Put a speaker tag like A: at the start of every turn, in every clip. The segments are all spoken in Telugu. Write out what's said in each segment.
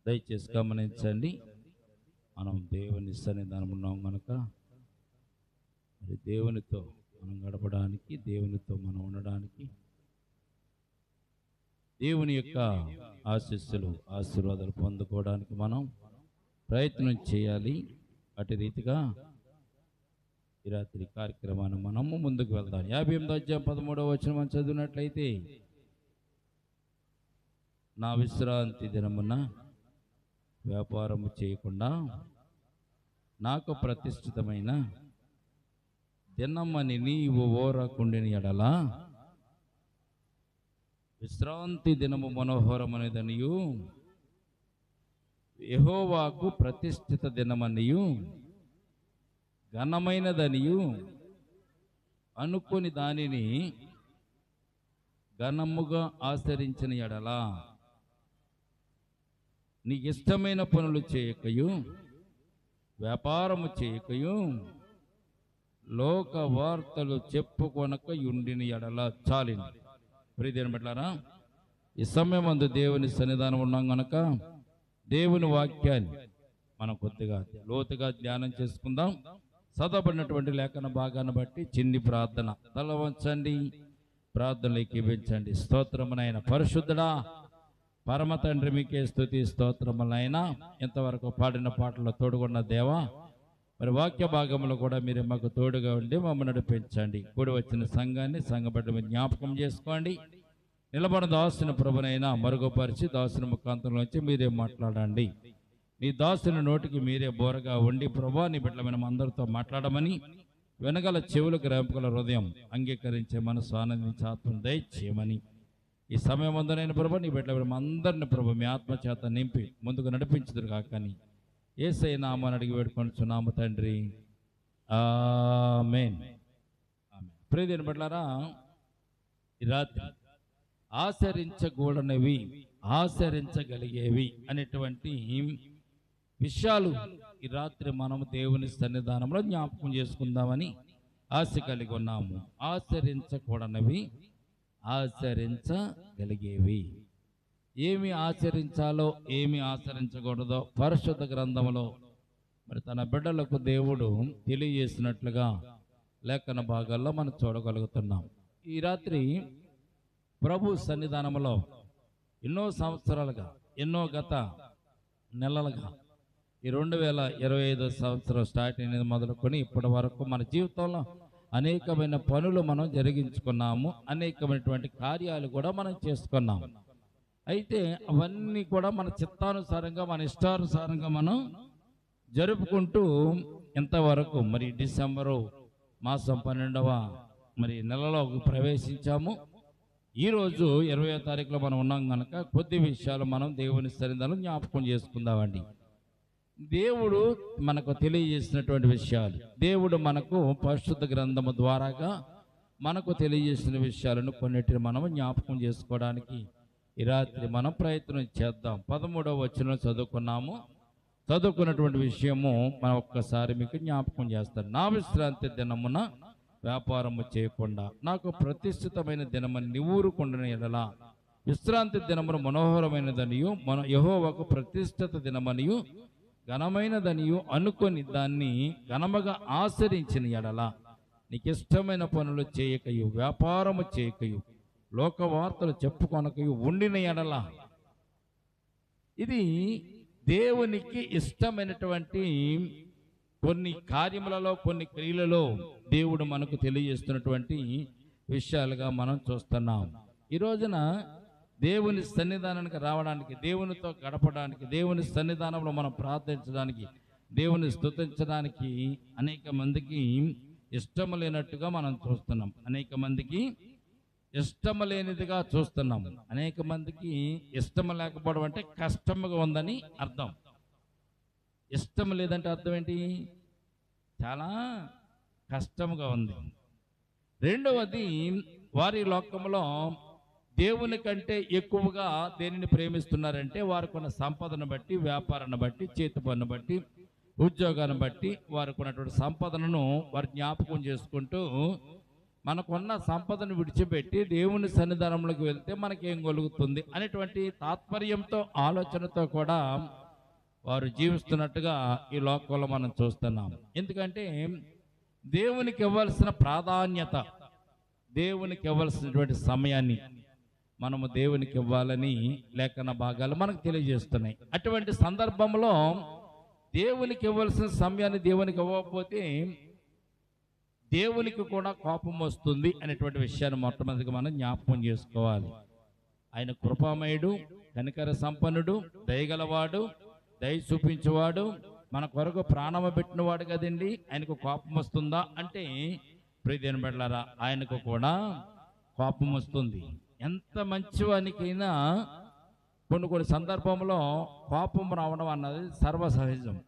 A: దయచేసి గమనించండి. మనం దేవుని సన్నిధానం ఉన్నాం కనుక మరి దేవునితో మనం గడపడానికి, దేవునితో మనం ఉండడానికి, దేవుని యొక్క ఆశీర్వాదాలు పొందుకోవడానికి మనం ప్రయత్నం చేయాలి. అటు రీతిగా ఈ రాత్రి కార్యక్రమాన్ని మనము ముందుకు వెళ్దాం. 58వ అధ్యాయం 13వ వచనం మనం చదివినట్లయితే, నా విశ్రాంతి దినమున వ్యాపారము చేయకుండా నాకు ప్రతిష్ఠితమైన దినమని నీవు ఓరకుండిన ఎడల, విశ్రాంతి దినము మనోహరమనేదనియు యెహోవాకు ప్రతిష్ఠిత దినమనియు ఘనమైనదనియు అనుకొని దానిని ఘనముగా ఆచరించిన ఎడల, నీకు ఇష్టమైన పనులు చేయకయు వ్యాపారము చేయకయు లోక వార్తలు చెప్పుకొనక ఉండిన ఎడల చాలింది. ప్రియదేవుని బిడ్డలారా, ఈ సమయం అందు దేవుని సన్నిధానం ఉన్నాం కనుక దేవుని వాక్యాన్ని మనం కొద్దిగా లోతుగా ధ్యానం చేసుకుందాం. చదవబడినటువంటి లేఖన భాగాన్ని బట్టి చిన్ని ప్రార్థన. తల వంచండి, ప్రార్థనలోకి ఇవ్వండి. స్తోత్రమునైన పరిశుద్ధుడా, పరమ తండ్రి, మీకే స్తుతి స్తోత్రములైనా. ఇంతవరకు పాడిన పాటల్లో తోడుకున్న దేవా, మరి వాక్య భాగంలో కూడా మీరు మాకు తోడుగా ఉండి మమ్మల్ని నడిపించండి. కూడి వచ్చిన సంఘాన్ని సంఘబిడ్డ మీరు జ్ఞాపకం చేసుకోండి. నిలబడిన దాసుని ప్రభునైనా మరుగుపరిచి దాసుని ముఖాంతంలోంచి మీరే మాట్లాడండి. నీ దాసుని నోటికి మీరే బోరగా ఉండి ప్రభా, నీ బిడ్డల మనం అందరితో మాట్లాడమని, వెనగల చెవులు గ్రహింపగల హృదయం అంగీకరించే మనసు ఆనందించి ఆత్మను దయచేయమని ఈ సమయం అందరైన ప్రభా, నీ బిడ్డల అందరిని ప్రభు మీ ఆత్మ చేత నింపి ముందుకు నడిపించుదురు కాకని యేసయ్య నామమున అడిగి వేడుకొనుచున్నాము తండ్రి, ఆమేన్. ప్రియమైన బిడ్డలారా, ఈ రాత్రి ఆచరించకూడనివి ఆచరించగలిగేవి అనేటువంటి విషయాలు ఈ రాత్రి మనము దేవుని సన్నిధానంలో జ్ఞాపకం చేసుకుందామని ఆశ కలిగి ఉన్నాము. ఆచరించకూడనివి ఆచరించగలిగేవి. ఏమి ఆచరించాలో ఏమి ఆచరించకూడదో పరిశుద్ధ గ్రంథంలో మరి తన బిడ్డలకు దేవుడు తెలియజేసినట్లుగా లేఖన భాగాల్లో మనం చూడగలుగుతున్నాం. ఈ రాత్రి ప్రభు సన్నిధానంలో ఎన్నో సంవత్సరాలుగా, ఎన్నో గత నెలలుగా, ఈ 2025 సంవత్సరం స్టార్ట్ అయినది మొదలుకొని ఇప్పటి వరకు మన జీవితంలో అనేకమైన పనులు మనం జరిగించుకున్నాము. అనేకమైనటువంటి కార్యాలు కూడా మనం చేసుకున్నాము. అయితే అవన్నీ కూడా మన చిత్తానుసారంగా, మన ఇష్టానుసారంగా మనం జరుపుకుంటూ ఇంతవరకు మరి డిసెంబరు మాసం 12వ మరి నెలలో ప్రవేశించాము. ఈరోజు 20వ తారీఖులో మనం ఉన్నాం కనుక కొద్ది విషయాలు మనం దేవుని సన్నిధానంలో జ్ఞాపకం చేసుకుందామండి. దేవుడు మనకు తెలియజేసినటువంటి విషయాలు, దేవుడు మనకు పరిశుద్ధ గ్రంథము ద్వారాగా మనకు తెలియజేసిన విషయాలను కొన్నిటిని మనం జ్ఞాపకం చేసుకోవడానికి ఈ రాత్రి మనం ప్రయత్నం చేద్దాం. 13వ వచనం చదువుకున్నాము. చదువుకున్నటువంటి విషయము మనం ఒక్కసారి మీకు జ్ఞాపకం చేస్తాను. నా విశ్రాంతి దినమున వ్యాపారము చేయకుండా నాకు ప్రతిష్ఠితమైన దినమని నివూరుకుండిన ఎడల, విశ్రాంతి దినమును మనోహరమైనదనియు యెహోవాకు ప్రతిష్ఠిత దినమనియు ఘనమైనదనియు అనుకొని దాన్ని ఘనముగా ఆచరించిన ఎడల, నీకు ఇష్టమైన పనులు చేయకయు వ్యాపారము చేయకయు లోక వార్తలు చెప్పుకొనకయు ఉండిన ఎడల. ఇది దేవునికి ఇష్టమైనటువంటి కొన్ని కార్యములలో, కొన్ని క్రియలలో దేవుడు మనకు తెలియజేస్తున్నటువంటి విషయాలుగా మనం చూస్తున్నాం. ఈ రోజున దేవుని సన్నిధానానికి రావడానికి, దేవునితో గడపడానికి, దేవుని సన్నిధానంలో మనం ప్రార్థించడానికి, దేవుని స్తుతించడానికి అనేక మందికి ఇష్టం లేనట్టుగా మనం చూస్తున్నాం. అనేక మందికి ఇష్టం లేనిదిగా చూస్తున్నాం. అనేక మందికి ఇష్టం లేకపోవడం అంటే కష్టంగా ఉందని అర్థం. ఇష్టం లేదంటే అర్థం ఏంటి? చాలా కష్టంగా ఉంది. రెండవది, వారి లోకంలో దేవుని కంటే ఎక్కువగా దేనిని ప్రేమిస్తున్నారంటే వారికి ఉన్న సంపదను బట్టి, వ్యాపారాన్ని బట్టి, చేతి పన్ను బట్టి, ఉద్యోగాన్ని బట్టి వారికి ఉన్నటువంటి సంపదను వారు జ్ఞాపకం చేసుకుంటూ మనకున్న సంపదను విడిచిపెట్టి దేవుని సన్నిధానంలోకి వెళ్తే మనకేం కలుగుతుంది అనేటువంటి తాత్పర్యంతో ఆలోచనతో కూడా వారు జీవిస్తున్నట్టుగా ఈ లోకంలో మనం చూస్తున్నాం. ఎందుకంటే దేవునికి ఇవ్వాల్సిన ప్రాధాన్యత, దేవునికి ఇవ్వాల్సినటువంటి సమయాన్ని మనము దేవునికి ఇవ్వాలని లేఖన భాగాలు మనకు తెలియజేస్తున్నాయి. అటువంటి సందర్భంలో దేవునికి ఇవ్వాల్సిన సమయాన్ని దేవునికి ఇవ్వకపోతే దేవునికి కూడా కోపం వస్తుంది అనేటువంటి విషయాన్ని మొట్టమొదటిగా మనం జ్ఞాపకం చేసుకోవాలి. ఆయన కృపామయుడు, కనికర సంపన్నుడు, దయగలవాడు, దయ చూపించేవాడు, మన కొరకు ప్రాణము పెట్టినవాడు కదండి. ఆయనకు కోపం వస్తుందా అంటే ప్రియమైన బిడ్డలారా, ఆయనకు కూడా కోపం వస్తుంది. ఎంత మంచివానికైనా కొన్ని సందర్భంలో కోపం రావడం అన్నది సర్వసహజం.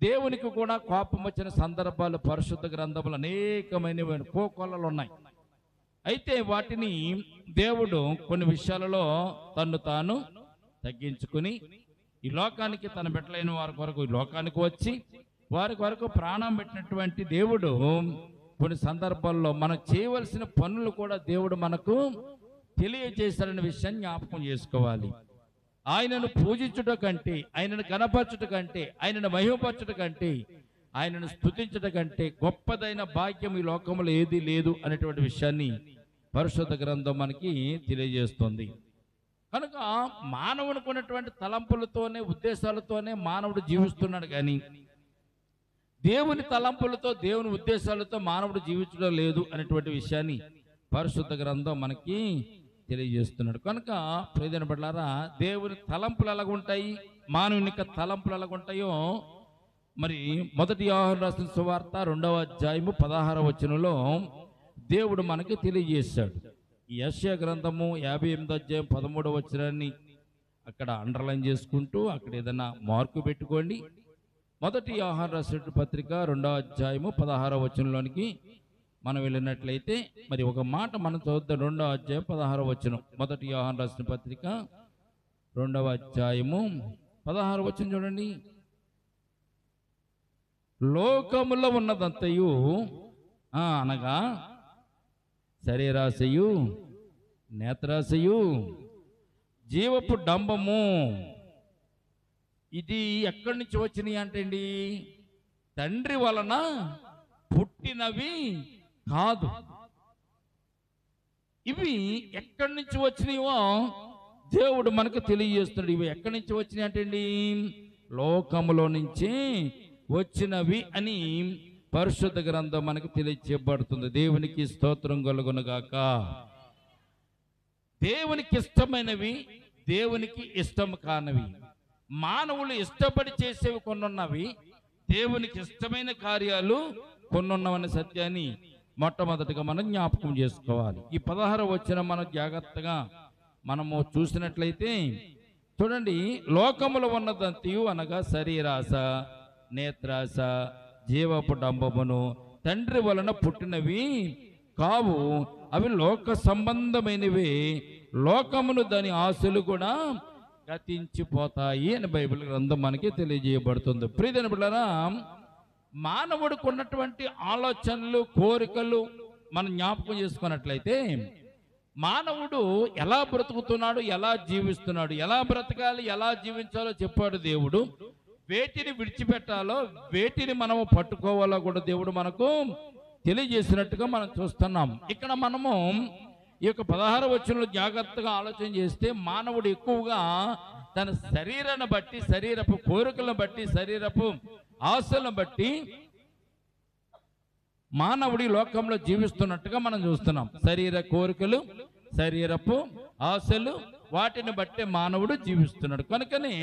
A: దేవునికి కూడా కోపం వచ్చిన సందర్భాలు పరిశుద్ధ గ్రంథములు అనేకమైన కోకొల్లలు ఉన్నాయి. అయితే వాటిని దేవుడు కొన్ని విషయాలలో తన్ను తాను తగ్గించుకుని ఈ లోకానికి తన బిడ్డలైన వారి కొరకు ఈ లోకానికి వచ్చి వారి కొరకు ప్రాణం పెట్టినటువంటి దేవుడు కొన్ని సందర్భాల్లో మనం చేయవలసిన పనులు కూడా దేవుడు మనకు తెలియజేశారనే విషయాన్ని జ్ఞాపకం చేసుకోవాలి. ఆయనను పూజించుట కంటే, ఆయనను కనపరచుట కంటే, ఆయనను మహిమపరచుట కంటే, ఆయనను స్తుతించుట కంటే గొప్పదైన భాగ్యం ఈ లోకంలో ఏది లేదు అనేటువంటి విషయాన్ని పరిశుద్ధ గ్రంథం మనకి తెలియజేస్తుంది. కనుక మానవునికి ఉన్నటువంటి తలంపులతోనే, ఉద్దేశాలతోనే మానవుడు జీవిస్తున్నాడు. కానీ దేవుని తలంపులతో, దేవుని ఉద్దేశాలతో మానవుడు జీవించడం లేదు అనేటువంటి విషయాన్ని పరిశుద్ధ గ్రంథం మనకి తెలియజేస్తున్నాడు. కనుక ప్రియమైన బిడ్డలారా, దేవుని తలంపులు ఎలాగుంటాయి, మానవుని యొక్క తలంపులు ఎలాగుంటాయో మరి మొదటి యోహాను రాసిన సువార్త 2వ అధ్యాయము 16వ వచనంలో దేవుడు మనకి తెలియజేశాడు. ఈ యెషయా గ్రంథము 58వ అధ్యాయం 13వ వచనాన్ని అక్కడ అండర్లైన్ చేసుకుంటూ అక్కడ ఏదైనా మార్కు పెట్టుకోండి. మొదటి యోహాను రాసిన పత్రిక 2వ అధ్యాయము 16వ వచనంలోనికి మనం వెళ్ళినట్లయితే మరి ఒక మాట మనం చదువుతాం. 2వ అధ్యాయం 16వ వచనం, మొదటి యోహాను రాసిన పత్రిక 2వ అధ్యాయము 16వ వచనం చూడండి. లోకములో ఉన్నదంతయు అనగా శరీరాశయు, నేత్రాశయు, జీవపు డంబము, ఇది ఎక్కడి నుంచి వచ్చినాయి అంటే అండి, తండ్రి వలన పుట్టినవి కాదు. ఇవి ఎక్కడి నుంచి వచ్చినాయో దేవుడు మనకు తెలియజేస్తున్నాడు. ఇవి ఎక్కడి నుంచి వచ్చినాయి అంటే అండి, లోకములో నుంచి వచ్చినవి అని పరిశుద్ధ గ్రంథం మనకు తెలియజేయబడుతుంది. దేవునికి స్తోత్రం కలుగునుగాక. దేవునికి ఇష్టమైనవి, దేవునికి ఇష్టం కానివి, మానవులు ఇష్టపడి చేసేవి కొన్నున్నవి, దేవునికి ఇష్టమైన కార్యాలు కొన్నున్నవనే సత్యాన్ని మొట్టమొదటిగా మనం జ్ఞాపకం చేసుకోవాలి. ఈ 16వ వచనం మనం జాగ్రత్తగా మనము చూసినట్లయితే చూడండి, లోకములో ఉన్నదంతయు అనగా శరీరాశ, నేత్రాశ, జీవపు డంబమును తండ్రి వలన పుట్టినవి కావు, అవి లోక సంబంధమైనవి, లోకమును దాని ఆశలు కూడా గతించిపోతాయి అని బైబిల్ గ్రంథం మనకి తెలియజేయబడుతుంది. ప్రియమైన బిడ్డలారా, మానవుడికి ఉన్నటువంటి ఆలోచనలు, కోరికలు మనం జ్ఞాపకం చేసుకున్నట్లయితే మానవుడు ఎలా బ్రతుకుతున్నాడు, ఎలా జీవిస్తున్నాడు, ఎలా బ్రతకాలి, ఎలా జీవించాలో చెప్పాడు దేవుడు. వేటిని విడిచిపెట్టాలో, వేటిని మనము పట్టుకోవాలో కూడా దేవుడు మనకు తెలియజేసినట్టుగా మనం చూస్తున్నాం. ఇక్కడ మనము ఈ యొక్క 16వ వచనంలో జాగ్రత్తగా ఆలోచన చేస్తే మానవుడు ఎక్కువగా తన శరీరాన్ని బట్టి, శరీరపు కోరికలను బట్టి, శరీరపు ఆశలను బట్టి మానవుడి లోకంలో జీవిస్తున్నట్టుగా మనం చూస్తున్నాం. శరీర కోరికలు, శరీరపు ఆశలు, వాటిని బట్టి మానవుడు జీవిస్తున్నాడు. కనుకనే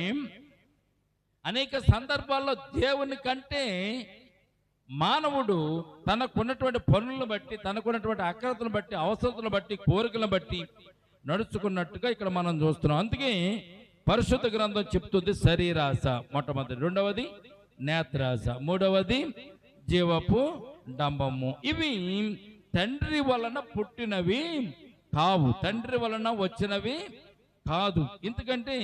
A: అనేక సందర్భాల్లో దేవుని కంటే మానవుడు తనకున్నటువంటి పనులను బట్టి, తనకున్నటువంటి అక్రతలను బట్టి, అవసరతలను బట్టి, కోరికలను బట్టి నడుచుకున్నట్టుగా ఇక్కడ మనం చూస్తున్నాం. అందుకే పరిశుద్ధ గ్రంథం చెప్తుంది శరీరాశ మొట్టమొదటి, 2వది నేత్రాశ, 3వది జీవపు డంబము. ఇవి తండ్రి వలన పుట్టినవి కావు, తండ్రి వలన వచ్చినవి కాదు. ఎందుకంటే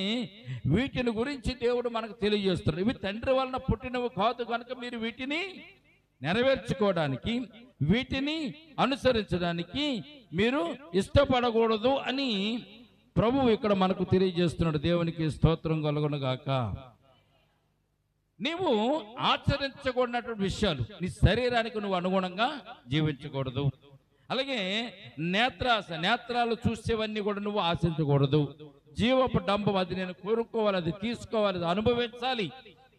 A: వీటిని గురించి దేవుడు మనకు తెలియజేస్తున్నాడు. ఇవి తండ్రి వలన పుట్టినవి కాదు కనుక మీరు వీటిని నెరవేర్చుకోవడానికి, వీటిని అనుసరించడానికి మీరు ఇష్టపడకూడదు అని ప్రభువు ఇక్కడ మనకు తెలియజేస్తున్నాడు. దేవునికి స్తోత్రం కలుగును గాక. నీవు ఆచరించకూడనటువంటి విషయాలు, నీ శరీరానికి నువ్వు అనుగుణంగా జీవించకూడదు. అలాగే నేత్రాలు చూసేవన్నీ కూడా నువ్వు ఆశించకూడదు. జీవపు డంబం, అది నేను కోరుకోవాలి, అది తీసుకోవాలి, అది అనుభవించాలి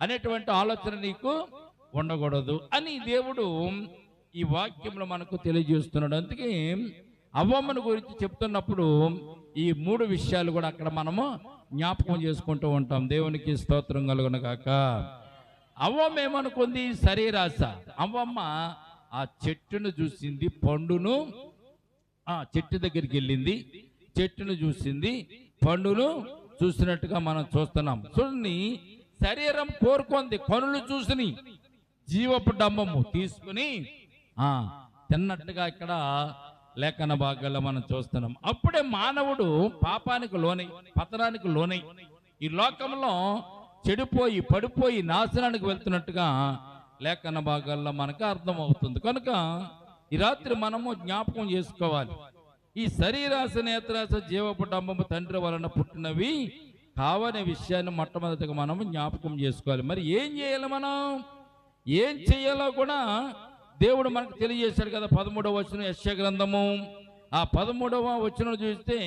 A: అనేటువంటి ఆలోచన నీకు ఉండకూడదు అని దేవుడు ఈ వాక్యంలో మనకు తెలియజేస్తున్నాడు. అందుకే అవ్వమ్మను గురించి చెప్తున్నప్పుడు ఈ 3 విషయాలు కూడా అక్కడ మనము జ్ఞాపకం చేసుకుంటూ ఉంటాం. దేవునికి స్తోత్రం కలుగును గాక. అవ్వమ్మ ఏమనుకుంది? శరీరాశ. అవ్వమ్మ ఆ చెట్టును చూసింది, పండును, చెట్టు దగ్గరికి వెళ్ళింది, చెట్టును చూసింది, పండును చూసినట్టుగా మనం చూస్తున్నాం. చూడండి, శరీరం కోరుకుంది, కనులు చూసిని జీవపు డంబము తీసుకుని తిన్నట్టుగా ఇక్కడ లేఖన భాగాల్లో మనం చూస్తున్నాం. అప్పుడే మానవుడు పాపానికి లోనై, పతనానికి లోనై, ఈ లోకంలో చెడిపోయి పడిపోయి నాశనానికి వెళ్తున్నట్టుగా లేఖన భాగాల్లో మనకు అర్థమవుతుంది. కనుక ఈ రాత్రి మనము జ్ఞాపకం చేసుకోవాలి, ఈ శరీరాశ, నేత్రాశ, జీవపు డంబము తండ్రి వలన పుట్టినవి కావనే విషయాన్ని మొట్టమొదటిగా మనము జ్ఞాపకం చేసుకోవాలి. మరి ఏం చేయాలి? మనం ఏం చేయాలో కూడా దేవుడు మనకు తెలియజేశాడు కదా. 13వ వచనం యెషయా గ్రంథము, ఆ 13వ వచనం చూస్తే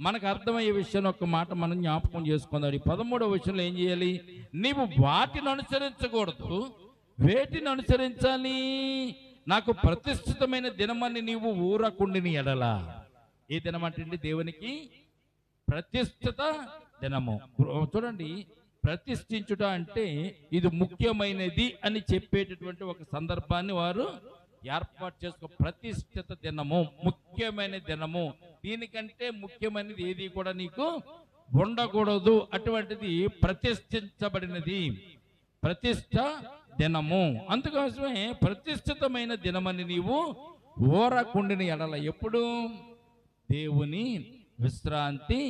A: మనకు అర్థమయ్యే విషయాన్ని ఒక మాట మనం జ్ఞాపకం చేసుకుందాం. ఈ 13వ వచనంలో ఏం చేయాలి? నీవు వాటిని అనుసరించకూడదు. వేటిని అనుసరించాలి? నాకు ప్రతిష్ఠితమైన దినమని నీవు ఊరకుండిని ఎడలా. ఏ దినం అంటే దేవునికి ప్రతిష్ఠిత దినము. చూడండి, ప్రతిష్ఠించుట అంటే ఇది ముఖ్యమైనది అని చెప్పేటటువంటి ఒక సందర్భాన్ని వారు ఏర్పాటు చేసుకో. ప్రతిష్ఠిత దినము, ముఖ్యమైన దినము, దీనికంటే ముఖ్యమైనది ఏది కూడా నీకు ఉండకూడదు. అటువంటిది ప్రతిష్ఠించబడినది, ప్రతిష్ఠ దినము. అందుకోసమే ప్రతిష్ఠితమైన దినమని నీవు ఊరకుండిని ఎడల. ఎప్పుడు? దేవుని విశ్రాంతి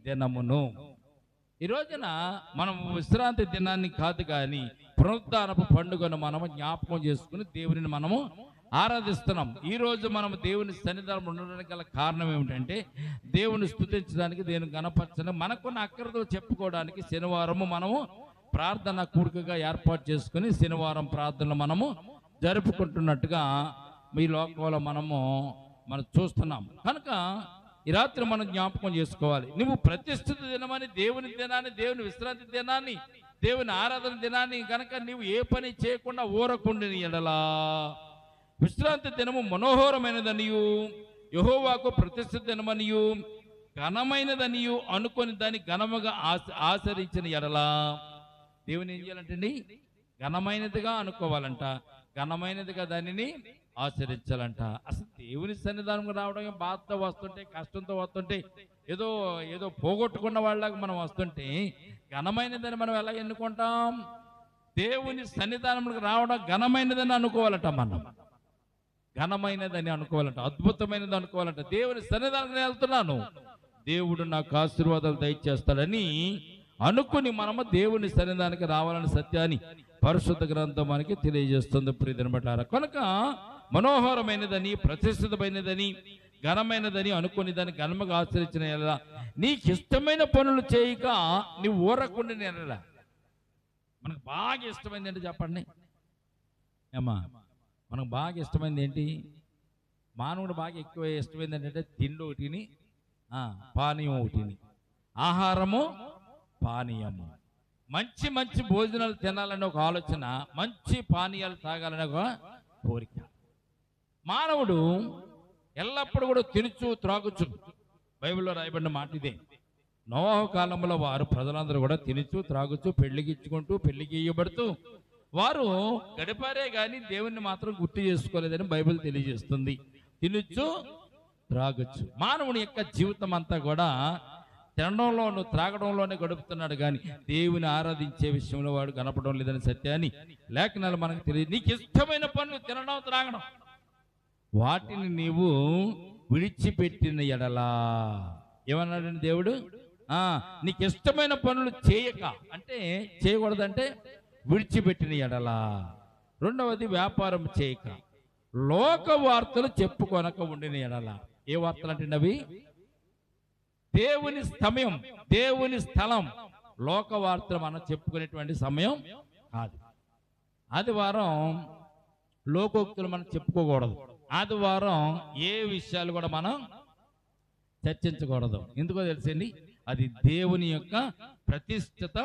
A: దినమును. ఈ రోజున మనం విశ్రాంతి దినాన్ని కాదు కానీ పునరుద్ధానపు పండుగను మనము జ్ఞాపకం చేసుకుని దేవుని మనము ఆరాధిస్తున్నాం. ఈ రోజు మనం దేవుని సన్నిధానం ఉండడానికి గల కారణం ఏమిటంటే దేవుని స్తుతించడానికి, దేవుని గణపరచడానికి, మనకున్న అక్కరతో చెప్పుకోవడానికి శనివారము మనము ప్రార్థన కూడికగా ఏర్పాటు చేసుకుని శనివారం ప్రార్థనలు మనము జరుపుకుంటున్నట్టుగా మీ లోకంలో మనం చూస్తున్నాం. కనుక ఈ రాత్రి మనం జ్ఞాపకం చేసుకోవాలి, నువ్వు ప్రతిష్ఠిత దినమని, దేవుని దినాన్ని, దేవుని విశ్రాంతి దినాన్ని, దేవుని ఆరాధన దినాన్ని కనుక నీవు ఏ పని చేయకుండా ఊరకుండిని ఎడలా. విశ్రాంతి దినము మనోహరమైనదనియు, యెహోవాకు ప్రతిష్ఠిత దినమనియు, ఘనమైనదనియు అనుకొని దాన్ని ఘనముగా ఆచరించిన ఎడలా. దేవుని ఏం చేయాలంటండి? ఘనమైనదిగా అనుకోవాలంట, ఘనమైనదిగా దానిని ఆచరించాలంట. అసలు దేవుని సన్నిధానం రావడం బాధతో వస్తుంటే, కష్టంతో వస్తుంటే, ఏదో ఏదో పోగొట్టుకున్న వాళ్ళకి మనం వస్తుంటే ఘనమైనదని మనం ఎలా ఎన్నుకుంటాం? దేవుని సన్నిధానంలోకి రావడం ఘనమైనదని అనుకోవాలట. మనం ఘనమైనదని అనుకోవాలంట, అద్భుతమైనది అనుకోవాలంట. దేవుని సన్నిధానానికి వెళ్తున్నాను, దేవుడు నాకు ఆశీర్వాదాలు దయచేస్తాడని అనుకుని మనము దేవుని సన్నిధానానికి రావాలని సత్యాన్ని పరిశుద్ధ గ్రంథం మనకి తెలియజేస్తుంది. ప్రియదిన బట్టారా, కనుక మనోహరమైనదని, ప్రతిష్ఠితమైనదని, ఘనమైనదని అనుకుని దాన్ని ఘనముగా ఆచరించిన ఎలా, నీకు ఇష్టమైన పనులు చేయక నీవు ఊరకుండి నెల. మనకు బాగా ఇష్టమైంది ఏంటి చెప్పండి ఏమా? మనకు బాగా ఇష్టమైంది ఏంటి? మానవుడు బాగా ఎక్కువ ఇష్టమైంది ఏంటంటే తిండి ఒకటిని, పానీయం ఒకటిని, ఆహారము, పానీయము. మంచి మంచి భోజనాలు తినాలనే ఒక ఆలోచన, మంచి పానీయాలు తాగాలనే ఒక కోరిక. మానవుడు ఎల్లప్పుడూ కూడా తినుచు త్రాగుచు. బైబిల్లో రాయబడిన మాట ఇదే. నోవహు కాలంలో వారు ప్రజలందరూ కూడా తినుచు త్రాగుచు, పెళ్లికి ఇచ్చుకుంటూ, పెళ్లికి ఇయ్యబడుతూ వారు గడిపారే కానీ దేవుణ్ణి మాత్రం గుర్తు చేసుకోలేదని బైబిల్ తెలియజేస్తుంది. తినుచు త్రాగొచ్చు. మానవుని యొక్క జీవితం అంతా కూడా తినడంలోను త్రాగడంలోనే గడుపుతున్నాడు కానీ దేవుని ఆరాధించే విషయంలో వాడు కనపడడం లేదని సత్యాన్ని లేఖనాలు మనకు తెలియదు. నీకు ఇష్టమైన పనులు తినడం, త్రాగడం, వాటిని నీవు విడిచిపెట్టిన ఎడలా. ఏమన్నాడండి దేవుడు? నీకు ఇష్టమైన పనులు చేయక అంటే, చేయకూడదంటే విడిచిపెట్టిన ఎడలా. రెండవది వ్యాపారం చేయక, లోక వార్తలు చెప్పుకొనక ఉండిన ఎడల. ఏ వార్తలు అంటే అవి? దేవుని సమయం, దేవుని స్థలం, లోక వార్తలు మనం చెప్పుకునేటువంటి సమయం కాదు. ఆదివారం లోకోక్తులు మనం చెప్పుకోకూడదు. ఆదివారం ఏ విషయాలు కూడా మనం చర్చించకూడదు. ఎందుకో తెలుసండి, అది దేవుని యొక్క ప్రతిష్ఠిత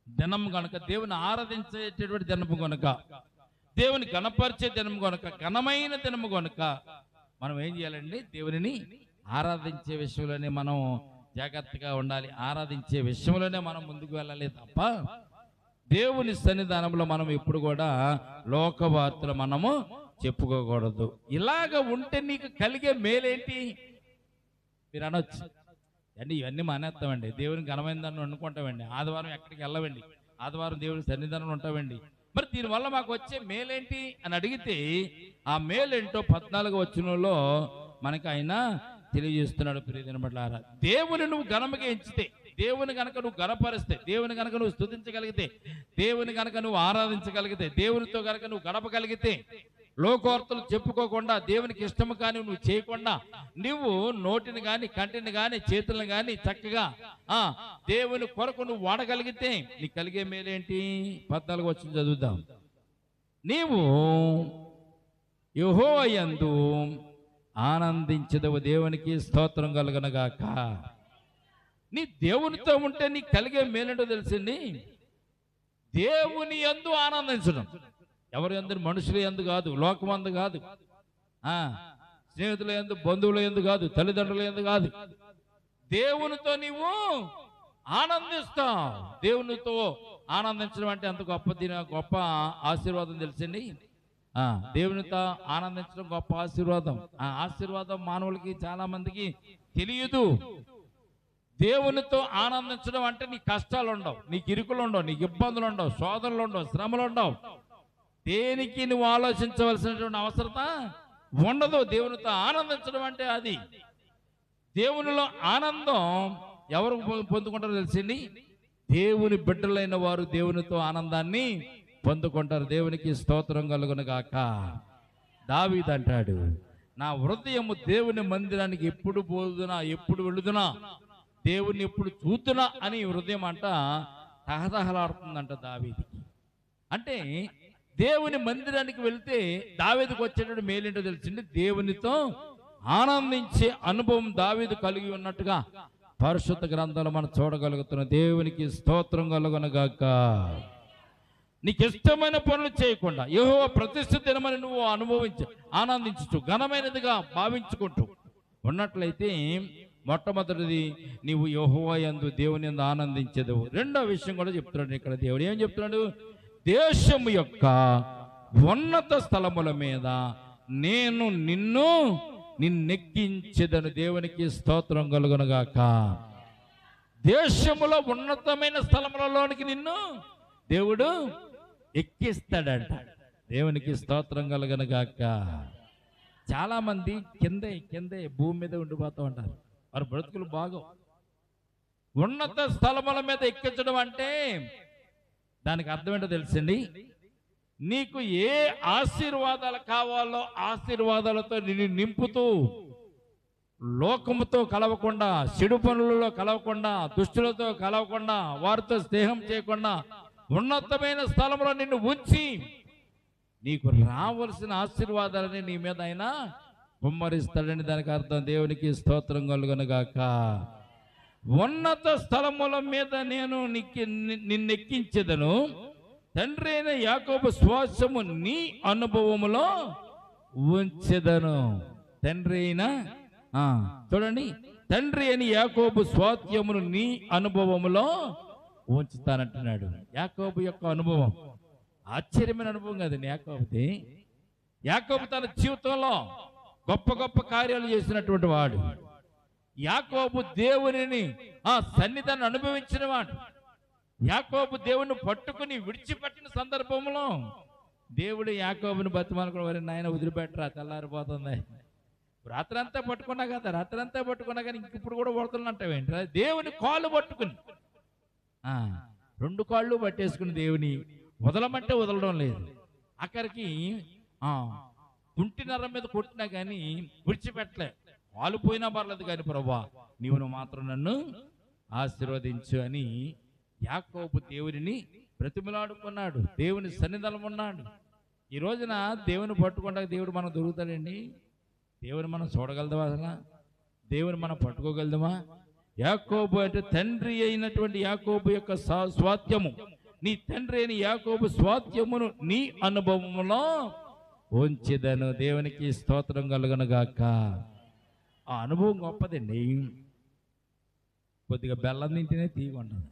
A: దినం కనుక, దేవుని ఆరాధించేటటువంటి దినము కనుక, దేవుని గణపరిచే దినము కనుక, ఘనమైన దినము కనుక మనం ఏం చేయాలండి? దేవునిని ఆరాధించే విషయంలోనే మనం జాగ్రత్తగా ఉండాలి. ఆరాధించే విషయంలోనే మనం ముందుకు వెళ్ళాలి తప్ప దేవుని సన్నిధానంలో మనం ఎప్పుడు కూడా లోక వార్తలు మనము చెప్పుకోకూడదు. ఇలాగ ఉంటే నీకు కలిగే మేలేంటి మీరు అనొచ్చు. అండి ఇవన్నీ మానేస్తామండి, దేవుని ఘనమైన దాన్ని అనుకుంటామండి, ఆదివారం ఎక్కడికి వెళ్ళవండి, ఆదివారం దేవుని సన్నిధానంలో ఉంటామండి, మరి దీనివల్ల మాకు వచ్చే మేలేంటి అని అడిగితే ఆ మేలేంటో 14వ వచనంలో మనకి ఆయన తెలియజేస్తున్నాడు. ప్రియమైన బిడ్డలారా, దేవుని నువ్వు ఘనముగా ఎంచితే, దేవుని కనుక నువ్వు గణపరిస్తే, దేవుని కనుక నువ్వు స్తుతించగలిగితే, దేవుని కనుక నువ్వు ఆరాధించగలిగితే, దేవునితో కనుక నువ్వు గడపగలిగితే, లోకోర్తలు చెప్పుకోకుండా, దేవునికి ఇష్టము కానీ నువ్వు చేయకుండా, నువ్వు నోటిని కానీ కంటిని కానీ చేతులను కానీ చక్కగా దేవుని కొరకు నువ్వు వాడగలిగితే నీకు కలిగే మేలేంటి? 14వ వచనం చదువుదాం. నీవు యెహోవా యందు ఆనందించదవు, దేవునికి స్తోత్రం కలుగునుగాక. నీ దేవునితో ఉంటే నీకు కలిగే మేలేంటో తెలిసింది, దేవుని యందు ఆనందించడం. ఎవరి యందు? మనుషుల యందు కాదు, లోకమందు కాదు, స్నేహితుల యందు, బంధువుల యందు కాదు, తల్లిదండ్రుల యందు కాదు, దేవునితో నీవు ఆనందిస్తావు. దేవునితో ఆనందించడం అంటే అంత గొప్ప ఆశీర్వాదం తెలిసింది. దేవునితో ఆనందించడం గొప్ప ఆశీర్వాదం. ఆ ఆశీర్వాదం మానవులకి చాలా మందికి తెలియదు. దేవునితో ఆనందించడం అంటే నీ కష్టాలు ఉండవు, నీకు ఇరుకులు ఉండవు, నీకు ఇబ్బందులు ఉండవు, శోధనలు ఉండవు, శ్రమలు ఉండవు, దేనికి నువ్వు ఆలోచించవలసినటువంటి అవసరత ఉండదు. దేవునితో ఆనందించడం అంటే అది. దేవునిలో ఆనందం ఎవరు పొందుకుంటారో తెలిసింది, దేవుని బిడ్డలైన వారు దేవునితో ఆనందాన్ని పొందుకుంటారు. దేవునికి స్తోత్రం కలుగునుగాక. దావీదు అంటాడు, నా హృదయము దేవుని మందిరానికి ఎప్పుడు పోదునా, ఎప్పుడు వెళుదునా, దేవుని ఎప్పుడు చూతునా అని హృదయం అంట తహతహలాడుతుందంట దావీదుకి. అంటే దేవుని మందిరానికి వెళ్తే దావీదుకు వచ్చేటప్పుడు మేలేంటో తెలిసింది, దేవునితో ఆనందించే అనుభవం దావీదు కలిగి ఉన్నట్టుగా పరిశుద్ధ గ్రంథంలో మనం చూడగలుగుతున్నాం. దేవునికి స్తోత్రం కలుగునుగాక. నీకు ఇష్టమైన పనులు చేయకుండా యెహోవా ప్రతిష్ఠిత దినమని నువ్వు ఆనందించు, ఘనమైనదిగా భావించుకుంటూ ఉన్నట్లయితే మొట్టమొదటిది నీవు యెహోవా యందు, దేవుని యందు ఆనందించేదు. రెండో విషయం కూడా చెప్తున్నాడు ఇక్కడ. దేవుడు ఏం చెప్తున్నాడు? దేశము యొక్క ఉన్నత స్థలముల మీద నేను నిన్నెక్కించెదను. దేవునికి స్తోత్రం కలుగునుగాక. దేశములో ఉన్నతమైన స్థలములలోనికి నిన్ను దేవుడు ఎక్కిస్తాడంట. దేవునికి స్తోత్రం కలుగునుగాక. చాలా మంది కిందే భూమి మీద ఉండిపోతూ ఉంటారు, వారి బ్రతుకులు బాగో. ఉన్నత స్థలముల మీద ఎక్కించడం అంటే దానికి అర్థం ఏంటో తెలుసండి, నీకు ఏ ఆశీర్వాదాలు కావాలో ఆశీర్వాదాలతో నిన్ను నింపుతూ, లోకముతో కలవకుండా, చెడు పనులలో కలవకుండా, దుష్టులతో కలవకుండా, వారితో స్నేహం చేయకుండా ఉన్నతమైన స్థలంలో నిన్ను ఉంచి నీకు రావాల్సిన ఆశీర్వాదాలని నీ మీద ఆయన కుమ్మరిస్తాడని దానికి అర్థం. దేవునికి స్తోత్రం కలుగునుగాక. ఉన్నత స్థలముల మీద నేను నిన్నెక్కించెదను, తండ్రి అయిన యాకోబు శ్వాసము నీ అనుభవములో ఉంచెదను. తండ్రి అయిన చూడండి, తండ్రి అయిన యాకోబు స్వాస్థ్యమును నీ అనుభవములో ఉంచుతానంటున్నాడు. యాకోబు యొక్క అనుభవం ఆశ్చర్యమైన అనుభవం కదండి యాకోబుది. యాకోబు తన జీవితంలో గొప్ప గొప్ప కార్యాలు చేసినటువంటి వాడు. యాకోబు దేవునిని సన్నిధాన్ని అనుభవించిన వాడు. యాకోబు దేవుని పట్టుకుని విడిచిపెట్టిన సందర్భంలో దేవుడు యాకోబుని బతిమాలుకుని, వారి నాయన వదిలిపెట్టరా, తెల్లారిపోతుంది, రాత్రంతా పట్టుకున్నా కదా, రాత్రంతా పట్టుకున్నా కానీ ఇంక ఇప్పుడు కూడా పడుతున్నట్టేంటి, దేవుని కాళ్ళు పట్టుకుని 2 కాళ్ళు పట్టేసుకుని దేవుని వదలమంటే వదలడం లేదు. అక్కడికి తుంటి నరం మీద కొట్టినా కానీ విడిచిపెట్టలే, వాళ్ళు పోయినా పర్లేదు కానీ ప్రభువా నీవు మాత్రం నన్ను ఆశీర్వదించు అని యాకోబు దేవుని బ్రతిమలాడుకున్నాడు, దేవుని సన్నిధానం ఉన్నాడు. ఈ రోజున దేవుని పట్టుకుంటా దేవుడు మనం దొరుకుతాడండి? దేవుని మనం చూడగలదామా? అసలు దేవుని మనం పట్టుకోగలదామా? యాకోబు అంటే తండ్రి అయినటువంటి యాకోబు యొక్క స్వాస్థ్యము, నీ తండ్రి అయిన యాకోబు స్వాస్థ్యమును నీ అనుభవంలో ఉంచెదను. దేవునికి స్తోత్రం కలుగును గాక. ఆ అనుభవం గొప్పదండి. కొద్దిగా బెల్లం తింటేనే తీగ ఉంటుంది,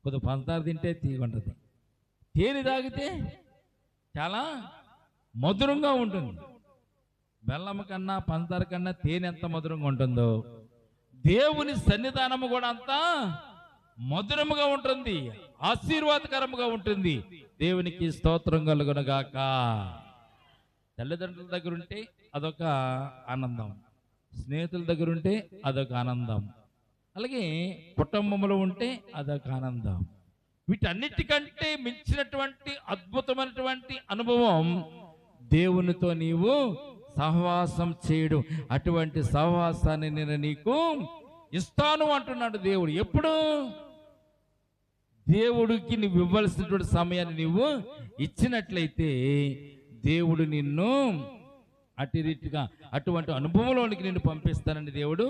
A: కొద్దిగా పంచదార తింటే తీగ ఉంటుంది, తేనె తాగితే చాలా మధురంగా ఉంటుంది. బెల్లం కన్నా పంచదార కన్నా తేనె ఎంత మధురంగా ఉంటుందో దేవుని సన్నిధానము కూడా అంత మధురముగా ఉంటుంది, ఆశీర్వాదకరముగా ఉంటుంది. దేవునికి స్తోత్రం కలుగును గాక. తల్లిదండ్రుల దగ్గర ఉంటే అదొక ఆనందం, స్నేహితుల దగ్గర ఉంటే అదొక ఆనందం, అలాగే కుటుంబంలో ఉంటే అదొక ఆనందం. వీటన్నిటికంటే మించినటువంటి అద్భుతమైనటువంటి అనుభవం దేవునితో నీవు సహవాసం చేయడం. అటువంటి సహవాసాన్ని నేను నీకు ఇస్తాను అంటున్నాడు దేవుడు. ఎప్పుడు? దేవుడికి నువ్వు ఇవ్వాల్సినటువంటి సమయాన్ని నువ్వు ఇచ్చినట్లయితే దేవుడు నిన్ను అటు రీతిగా అటువంటి అనుభవంలోనికి నిన్ను పంపిస్తానని దేవుడు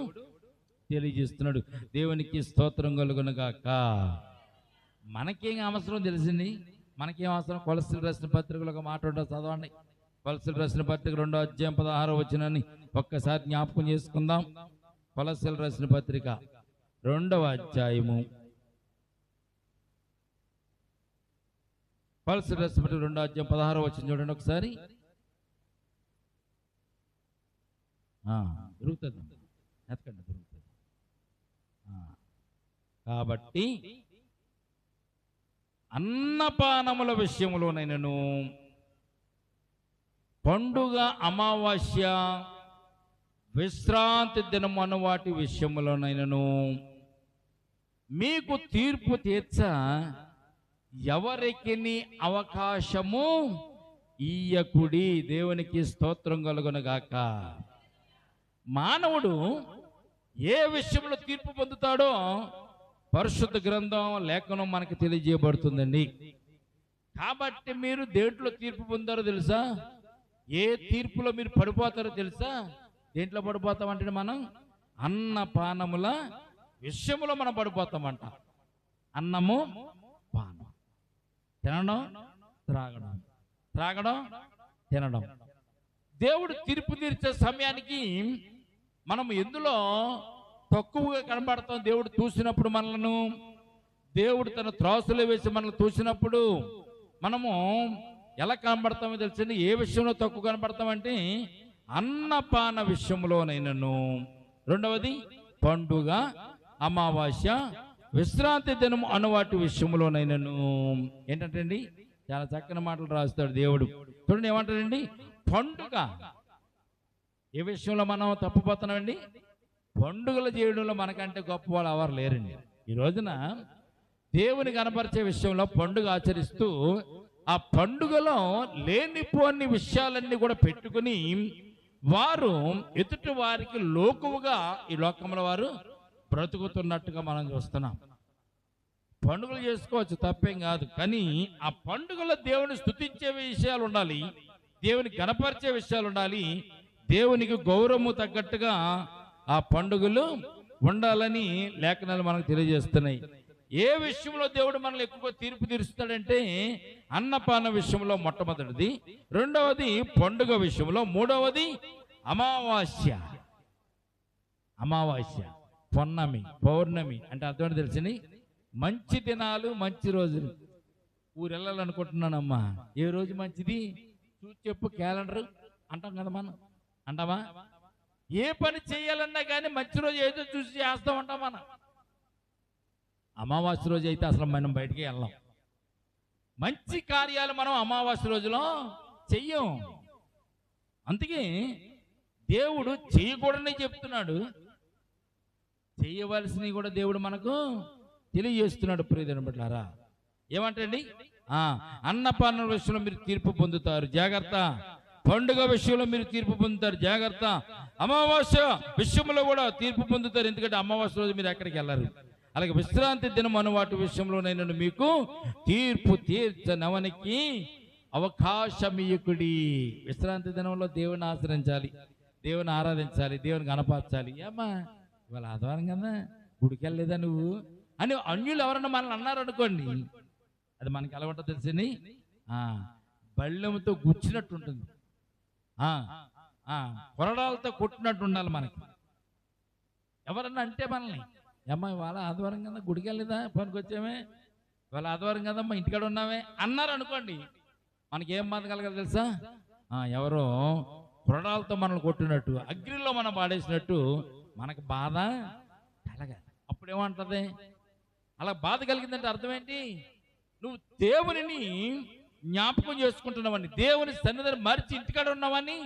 A: తెలియజేస్తున్నాడు. దేవునికి స్తోత్రం కలుగును గాక. మనకేం అవసరం తెలిసింది? మనకేం అవసరం? కొలస్ట్రాల్ రాసిన పత్రికలో ఒక మాట ఉండదు, చదవండి. కొలస్ట్రాల్ రాసిన పత్రిక 2వ అధ్యాయం 16వ వచనాన్ని ఒక్కసారి జ్ఞాపకం చేసుకుందాం. కొలస్ట్రాల్ రాసిన పత్రిక 2వ అధ్యాయము, కొలస్ట్రాల్ రాసిన పత్రిక 2వ అధ్యాయం 16వ వచనం చూడండి ఒకసారి. దొరుకుతుంది, ఎతకండి, దొరుకుతుంది. కాబట్టి అన్నపానముల విషయంలోనైనను, పండుగ, అమావాస్య, విశ్రాంతి దినము అన్న వాటి విషయంలోనైనను మీకు తీర్పు తీర్చ ఎవరికి అవకాశము ఇయ్యకుడి. దేవునికి స్తోత్రం కలుగును గాక. మానవుడు ఏ విషయంలో తీర్పు పొందుతాడో పరిశుద్ధ గ్రంథం లేఖనం మనకి తెలియజేయబడుతుందండి. కాబట్టి మీరు దేంట్లో తీర్పు పొందారో తెలుసా? ఏ తీర్పులో మీరు పడిపోతారో తెలుసా? దేంట్లో పడిపోతామంటే మనం అన్నపానముల విషయంలో మనం పడిపోతామంట. అన్నము పానం, తినడం త్రాగడం, త్రాగడం తినడం. దేవుడు తీర్పు తీర్చే సమయానికి మనం ఎందులో తక్కువగా కనబడతాం? దేవుడు చూసినప్పుడు మనలను, దేవుడు తన త్రాసులో వేసి మనల్ని చూసినప్పుడు మనము ఎలా కనబడతామో తెలుసండి. ఏ విషయంలో తక్కువ కనబడతామంటే అన్నపాన విషయంలోనైనను, రెండవది పండుగ, అమావాస్య, విశ్రాంతి దినము అనువాటి విషయంలోనైనను. ఏంటంటే అండి, చాలా చక్కని మాటలు రాస్తాడు దేవుడు. చూడండి ఏమంటాడండి, పండుగ ఏ విషయంలో మనం తప్పుపోతున్నామండి? పండుగలు చేయడంలో మనకంటే గొప్ప వాళ్ళు ఎవరు లేరండి. ఈ రోజున దేవుని కనపరిచే విషయంలో పండుగ ఆచరిస్తూ ఆ పండుగలో లేనిపోని విషయాలన్నీ కూడా పెట్టుకుని వారు ఎదుటి వారికి లోకువుగా ఈ లోకంలో వారు బ్రతుకుతున్నట్టుగా మనం చూస్తున్నాం. పండుగలు చేసుకోవచ్చు, తప్పేం కాదు. కానీ ఆ పండుగలో దేవుని స్తుతించే విషయాలు ఉండాలి, దేవుని కనపరిచే విషయాలు ఉండాలి, దేవునికి గౌరవము తగ్గట్టుగా ఆ పండుగలు ఉండాలని లేఖనాలు మనకు తెలియజేస్తున్నాయి. ఏ విషయంలో దేవుడు మనల్ని ఎక్కువ తీర్పు తీరుస్తాడంటే అన్నపాన విషయంలో మొట్టమొదటిది, రెండవది పండుగ విషయంలో, మూడవది అమావాస్య. అమావాస్య, పొన్నమి, పౌర్ణమి అంటే అర్థం తెలిసింది. మంచి దినాలు, మంచి రోజులు. ఊరు వెళ్ళాలనుకుంటున్నానమ్మా, ఏ రోజు మంచిది చూసి చెప్పు, క్యాలెండర్ అంటాం కదా మనం, అంటామా? ఏ పని చేయాలన్నా కానీ మంచి రోజు ఏదో చూసి చేస్తూ ఉంటాం మనం. అమావాస్య రోజు అయితే అసలు మనం బయటికి వెళ్ళాం. మంచి కార్యాలు మనం అమావాస్య రోజులో చెయ్యం. అందుకే దేవుడు చేయకూడదని చెప్తున్నాడు, చేయవలసినవి కూడా దేవుడు మనకు తెలియజేస్తున్నాడు. ప్రియమైన బిడ్డలారా, ఏమంటండి, అన్నపాన విషయంలో మీరు తీర్పు పొందుతారు, జాగ్రత్త. పండుగ విషయంలో మీరు తీర్పు పొందుతారు, జాగ్రత్త. అమావాస్య విషయంలో కూడా తీర్పు పొందుతారు, ఎందుకంటే అమావాస్య రోజు మీరు ఎక్కడికి వెళ్ళరు. అలాగే విశ్రాంతి దినం అను వాటి విషయంలో నేను మీకు తీర్పు తీర్చనవనికి అవకాశమియుకుడి. విశ్రాంతి దినంలో దేవుని ఆచరించాలి, దేవుని ఆరాధించాలి, దేవుని గణపరచాలి. ఏమ్మా ఇవాళ ఆదివారం కదా, గుడికి వెళ్ళలేదా నువ్వు అని అన్యులు ఎవరన్నా మనల్ని అన్నారు అనుకోండి, అది మనకి ఎలా ఉంటుందో తెలిసింది, బళ్ళెంతో గుచ్చినట్టు ఉంటుంది, కొరడాలతో కొట్టినట్టు ఉండాలి మనకి. ఎవరన్నా అంటే మనల్ని, అమ్మా ఇవాళ ఆదివారం కదా గుడికి వెళ్ళలేదా, పనికి వచ్చామే, ఇవాళ ఆదివారం కదమ్మా ఇంటికాడ ఉన్నామే అన్నారు అనుకోండి, మనకి ఏం బాధ కలగాలి తెలుసా? ఎవరో కొరడాలతో మనల్ని కొట్టినట్టు, అగ్నిలో మనం పాడేసినట్టు మనకు బాధ కలగాలి. అప్పుడు ఏమంటది? అలా బాధ కలిగిందంటే అర్థం ఏంటి? నువ్వు దేవునిని జ్ఞాపకం చేసుకుంటున్నావని, దేవుని సన్నిధిని మరిచి ఇంటికాడ ఉన్నావని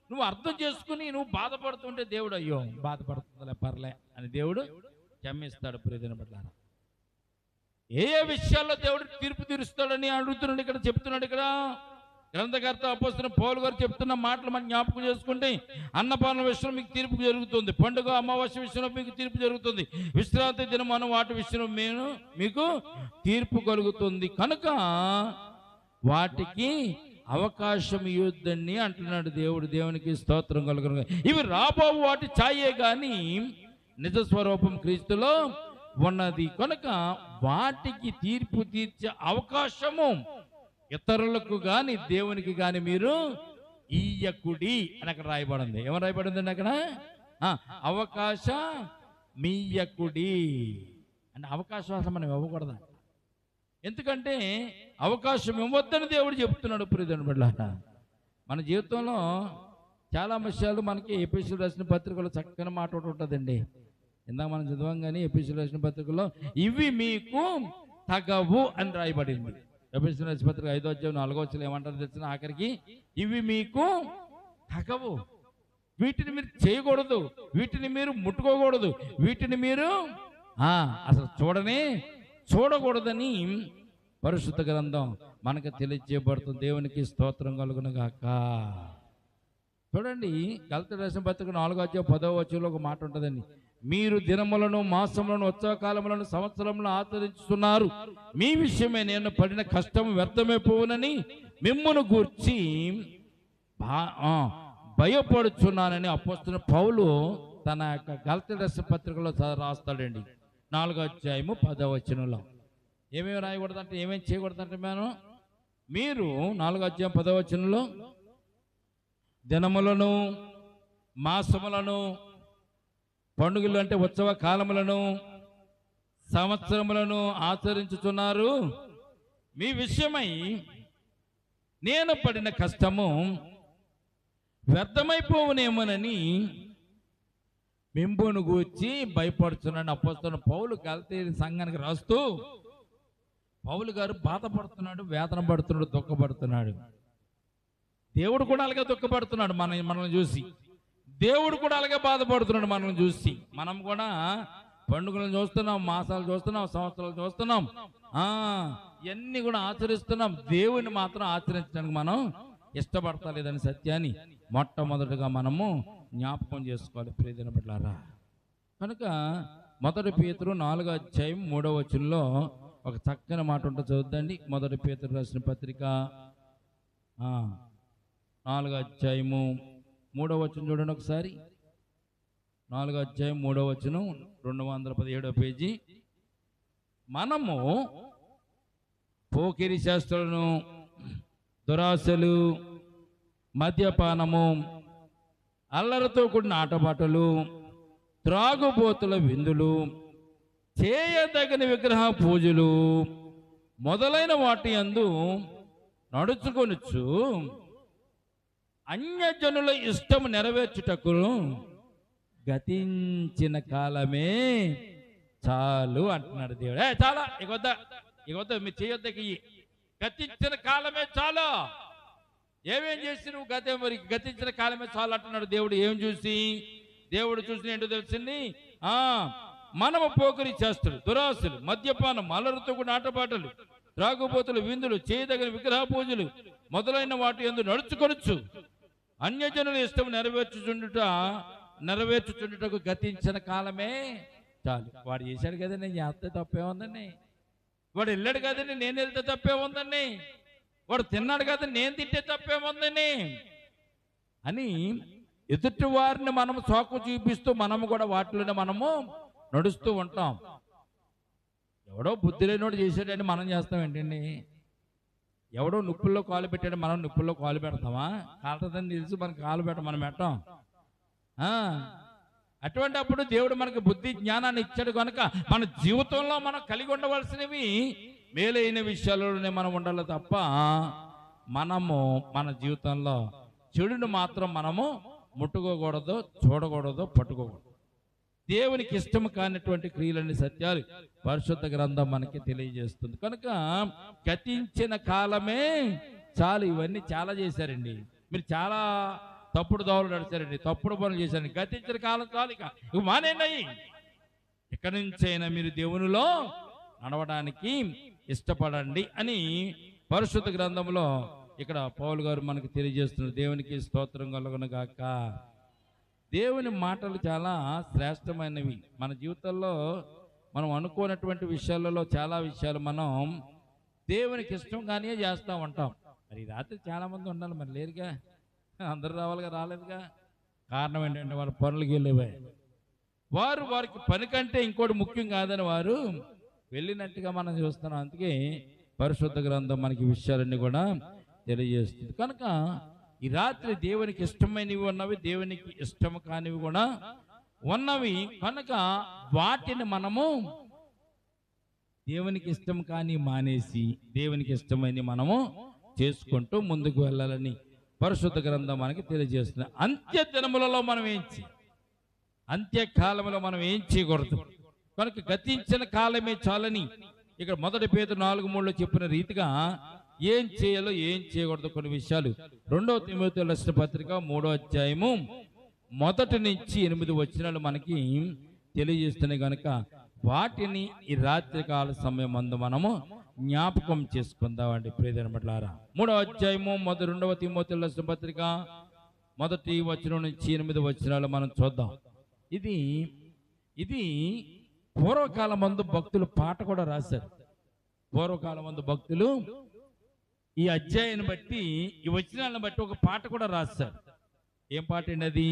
A: నువ్వు అర్థం చేసుకుని నువ్వు బాధపడుతుంటే దేవుడు అయ్యో బాధపడుతుందిలే పర్లే అని దేవుడు క్షమిస్తాడు. ప్రియమైన బిడ్డలారా, ఏ ఏ విషయాల్లో దేవుడు తీర్పు తీరుస్తాడని అడుగుతున్నాడు ఇక్కడ, చెప్తున్నాడు ఇక్కడ గ్రంథకర్త అపోస్తలుడైన పౌలు గారు చెప్తున్న మాటలు మనం జ్ఞాపకం చేసుకుంటే, అన్నపాన విషయంలో మీకు తీర్పు జరుగుతుంది, పండుగ అమావాస్య విషయంలో మీకు తీర్పు జరుగుతుంది, విశ్రాంతి దినం అను వాటి విషయంలో మీకు తీర్పు కలుగుతుంది, కనుక వాటికి అవకాశం ఇవ్వద్దని అంటున్నాడు దేవుడు. దేవునికి స్తోత్రం కలుగును. ఇవి రాబో వాటి ఛాయే గాని నిజ స్వరూపం క్రీస్తులో ఉన్నది, కనుక వాటికి తీర్పు తీర్చే అవకాశము ఇతరులకు గాని దేవునికి గాని మీరు ఇయ్యకుడి అని అక్కడ రాయబడింది. ఏమని రాయబడిందండి అక్కడ? అవకాశం మీయకుడి అంటే అవకాశం అసలు మనం ఇవ్వకూడదు. ఎందుకంటే అవకాశం ఇవ్వద్దని దేవుడు చెప్తున్నాడు. ప్రియమైన బిడ్డలారా, మన జీవితంలో చాలా విషయాలు మనకి ఎపిసోడ్ రాసిన పత్రికలో చక్కని మాట ఒకటి ఉంటుందండి. ఇందాక మనం చదివాం కానీ ఎపిసోడ్ రాసిన పత్రికలో ఇవి మీకు తగవు అని రాయబడింది. ఎపిసోడ్ రాసిన పత్రిక 5వ అధ్యాయం 4వ వచనం ఏమంటారు తెలిసిన? ఆఖరికి ఇవి మీకు తగవు, వీటిని మీరు చేయకూడదు, వీటిని మీరు ముట్టుకోకూడదు, వీటిని మీరు అసలు చూడకూడదని పరిశుద్ధ గ్రంథం మనకు తెలియజేయబడుతుంది. దేవునికి స్తోత్రం కలుగును గాక. చూడండి, గలతీయులకు రాసిన పత్రిక 4వ అధ్యాయం 10వ వచనంలో ఒక మాట ఉంటుందండి. మీరు దినములను మాసములను ఉత్సవ కాలములను సంవత్సరములను ఆచరించుతున్నారు, మీ విషయమే నేను పడిన కష్టం వ్యర్థమైపోవునని మిమ్మును గూర్చి భయపడుచున్నానని అపోస్తలుడైన పౌలు తన యొక్క గలతీయులకు రాసిన పత్రికలో రాస్తాడండి. 4వ అధ్యాయము 10వ వచనంలో ఏమేమి రాయకూడదంటే, ఏమేమి చేయకూడదంటే మీరు 4వ అధ్యాయం 10వ వచనంలో దినములను మాసములను పండుగలు అంటే ఉత్సవ కాలములను సంవత్సరములను ఆచరించుతున్నారు, మీ విషయమై నేను పడిన కష్టము వ్యర్థమైపోవునేమోనని మిమ్మును గూర్చి భయపడుతున్నాడు. అపోస్తలుడైన పౌలు గలతీయుల సంఘానికి రాస్తూ, పౌలు గారు బాధపడుతున్నాడు, వేదన పడుతున్నాడు, దుఃఖపడుతున్నాడు. దేవుడు కూడా అలాగే దుఃఖపడుతున్నాడు మనల్ని చూసి, దేవుడు కూడా అలాగే బాధపడుతున్నాడు మనల్ని చూసి. మనం కూడా పండుగలను చూస్తున్నాం, మాసాలు చూస్తున్నాం, సంవత్సరాలు చూస్తున్నాం, ఇవన్నీ కూడా ఆచరిస్తున్నాం. దేవుని మాత్రం ఆచరించడానికి మనం ఇష్టపడతలేదని సత్యాన్ని మొట్టమొదటిగా మనము జ్ఞాపకం చేసుకోవాలి. ప్రియమైన బిడ్డలారా, కనుక 1 పేతురు 4వ అధ్యాయం 3వ వచనంలో ఒక చక్కని మాట ఉంటుంది, చదువుదండి. 1 పేతురు రాసిన పత్రిక 4వ అధ్యాయము 3వ వచనం చూడండి ఒకసారి. 4వ అధ్యాయం 3వ వచనం 217వ పేజీ. మనము పోకిరి శాస్త్రాలను, దురాశలు, మద్యపానము, అల్లరితో కూడిన ఆటపాటలు, త్రాగుబోతుల విందులు, చేయదగిన విగ్రహ పూజలు మొదలైన వాటి యందు నడుచుకొనుచు అన్యజనుల ఇష్టము నెరవేర్చుటకు గతించిన కాలమే చాలు అంటున్నాడు దేవుడు. చాలా ఇకొద్దా మీరు చేయొద్దకి, గతించిన కాలమే చాలు. ఏమేం చేసి నువ్వు గతించిన కాలమే చాలు అంటున్నాడు దేవుడు. ఏం చూసి? దేవుడు చూసిన ఏంటో తెలిసింది, మనము పోకరి చేస్తాడు, దురాశలు, మద్యపానం, అల్లరితో కూడిన ఆటపాటలు, త్రాగుబోతులు, విందులు, చేయదగిన విగ్రహ పూజలు మొదలైన వాటి యందు నడుచుకొనొచ్చు. అన్యజనుల ఇష్టం నెరవేర్చుచుండుటకు గతించిన కాలమే చాలు. వాడు చేశాడు కదండి, నేను చేస్తే తప్పే ఉందండి. వాడు వెళ్ళాడు కదండి, నేను వెళ్తే తప్పే ఉందండి. వాడు తిన్నాడు కదండి, నేను తింటే తప్పే ఉందని అని ఎదుటి వారిని మనం సోకు చూపిస్తూ మనము కూడా వాటిలోనే మనము నడుస్తూ ఉంటాం. ఎవడో బుద్ధి లేనోడు చేసాడని మనం చేస్తాం ఏంటండి? ఎవడో నిప్పుల్లో కాలు పెట్టాడు, మనం నిప్పుల్లో కాలు పెడతామా? కాలుతుందని తెలిసి మనకు కాలు మనం పెట్టాం. అటువంటి అప్పుడు దేవుడు మనకు బుద్ధి జ్ఞానాన్ని ఇచ్చాడు కనుక మన జీవితంలో మనం కలిగి ఉండవలసినవి మేలైన విషయాల్లోనే మనం ఉండాలి తప్ప మనము మన జీవితంలో చెడును మాత్రం మనము ముట్టుకోకూడదు, చూడకూడదు, పట్టుకోకూడదు. దేవునికి ఇష్టం కానిటువంటి క్రియలని సత్యాలు పరిశుద్ధ గ్రంథం మనకి తెలియజేస్తుంది. కనుక గతించిన కాలమే చాలు. ఇవన్నీ చాలా చేశారండి, మీరు చాలా తప్పుడు దోవలు నడిచారండి, తప్పుడు పనులు చేశారండి. గతించిన కాలం చాలు, ఇక మానేనాయి. ఇక్కడి నుంచైనా మీరు దేవునిలో నడవడానికి ఇష్టపడండి అని పరిశుద్ధ గ్రంథంలో ఇక్కడ పౌలు గారు మనకు తెలియజేస్తున్నారు. దేవునికి స్తోత్రం కలుగును గాక. దేవుని మాటలు చాలా శ్రేష్టమైనవి. మన జీవితంలో మనం అనుకోనటువంటి విషయాలలో చాలా విషయాలు మనం దేవునికి ఇష్టం కానీ చేస్తూ ఉంటాం. మరి రాత్రి చాలా మంది ఉండాలి, మరి లేరుగా, అందరు రావాలిగా, రాలేదుగా. కారణం ఏంటంటే వాళ్ళ పనులకి వెళ్ళేవే. వారికి పని కంటే ఇంకోటి ముఖ్యం కాదని వారు వెళ్ళినట్టుగా మనం చూస్తున్నాం. అందుకే పరిశుద్ధ గ్రంథం మనకి విషయాలన్నీ కూడా తెలియజేస్తుంది. కనుక ఈ రాత్రి దేవునికి ఇష్టమైనవి ఉన్నవి, దేవునికి ఇష్టం కానివి కూడా ఉన్నవి. కనుక వాటిని మనము దేవునికి ఇష్టం కానీ మానేసి దేవునికి ఇష్టమైనవి మనము చేసుకుంటూ ముందుకు వెళ్ళాలని పరిశుద్ధ గ్రంథం మనకి తెలియజేస్తుంది. అంత్య దినములలో మనం అంత్యకాలంలో మనం ఏం చేయకూడదు. కనుక గతించిన కాలమే చాలని ఇక్కడ 1 పేతురు 4:3 చెప్పిన రీతిగా ఏం చేయాలో ఏం చేయకూడదు కొన్ని విషయాలు 2వ తిమోతి రాసిన పత్రిక 3వ అధ్యాయము 1 నుంచి 8 వచనాలు మనకి తెలియజేస్తున్నాయి. కనుక వాటిని ఈ రాత్రికాల సమయం అందు మనము జ్ఞాపకం చేసుకుందామండి. ప్రియమైన బిడ్డలారా, 3వ అధ్యాయము 2వ తిమోతి రాసిన పత్రిక 1వ వచనం నుంచి 8 వచనాలు మనం చూద్దాం. ఇది పూర్వకాలం మందు భక్తులు పాట కూడా రాశారు. పూర్వకాలం మందు భక్తులు ఈ అధ్యాయాన్ని బట్టి, ఈ వచనాలను బట్టి ఒక పాట కూడా రాశారు. ఏం పాట అండి అది?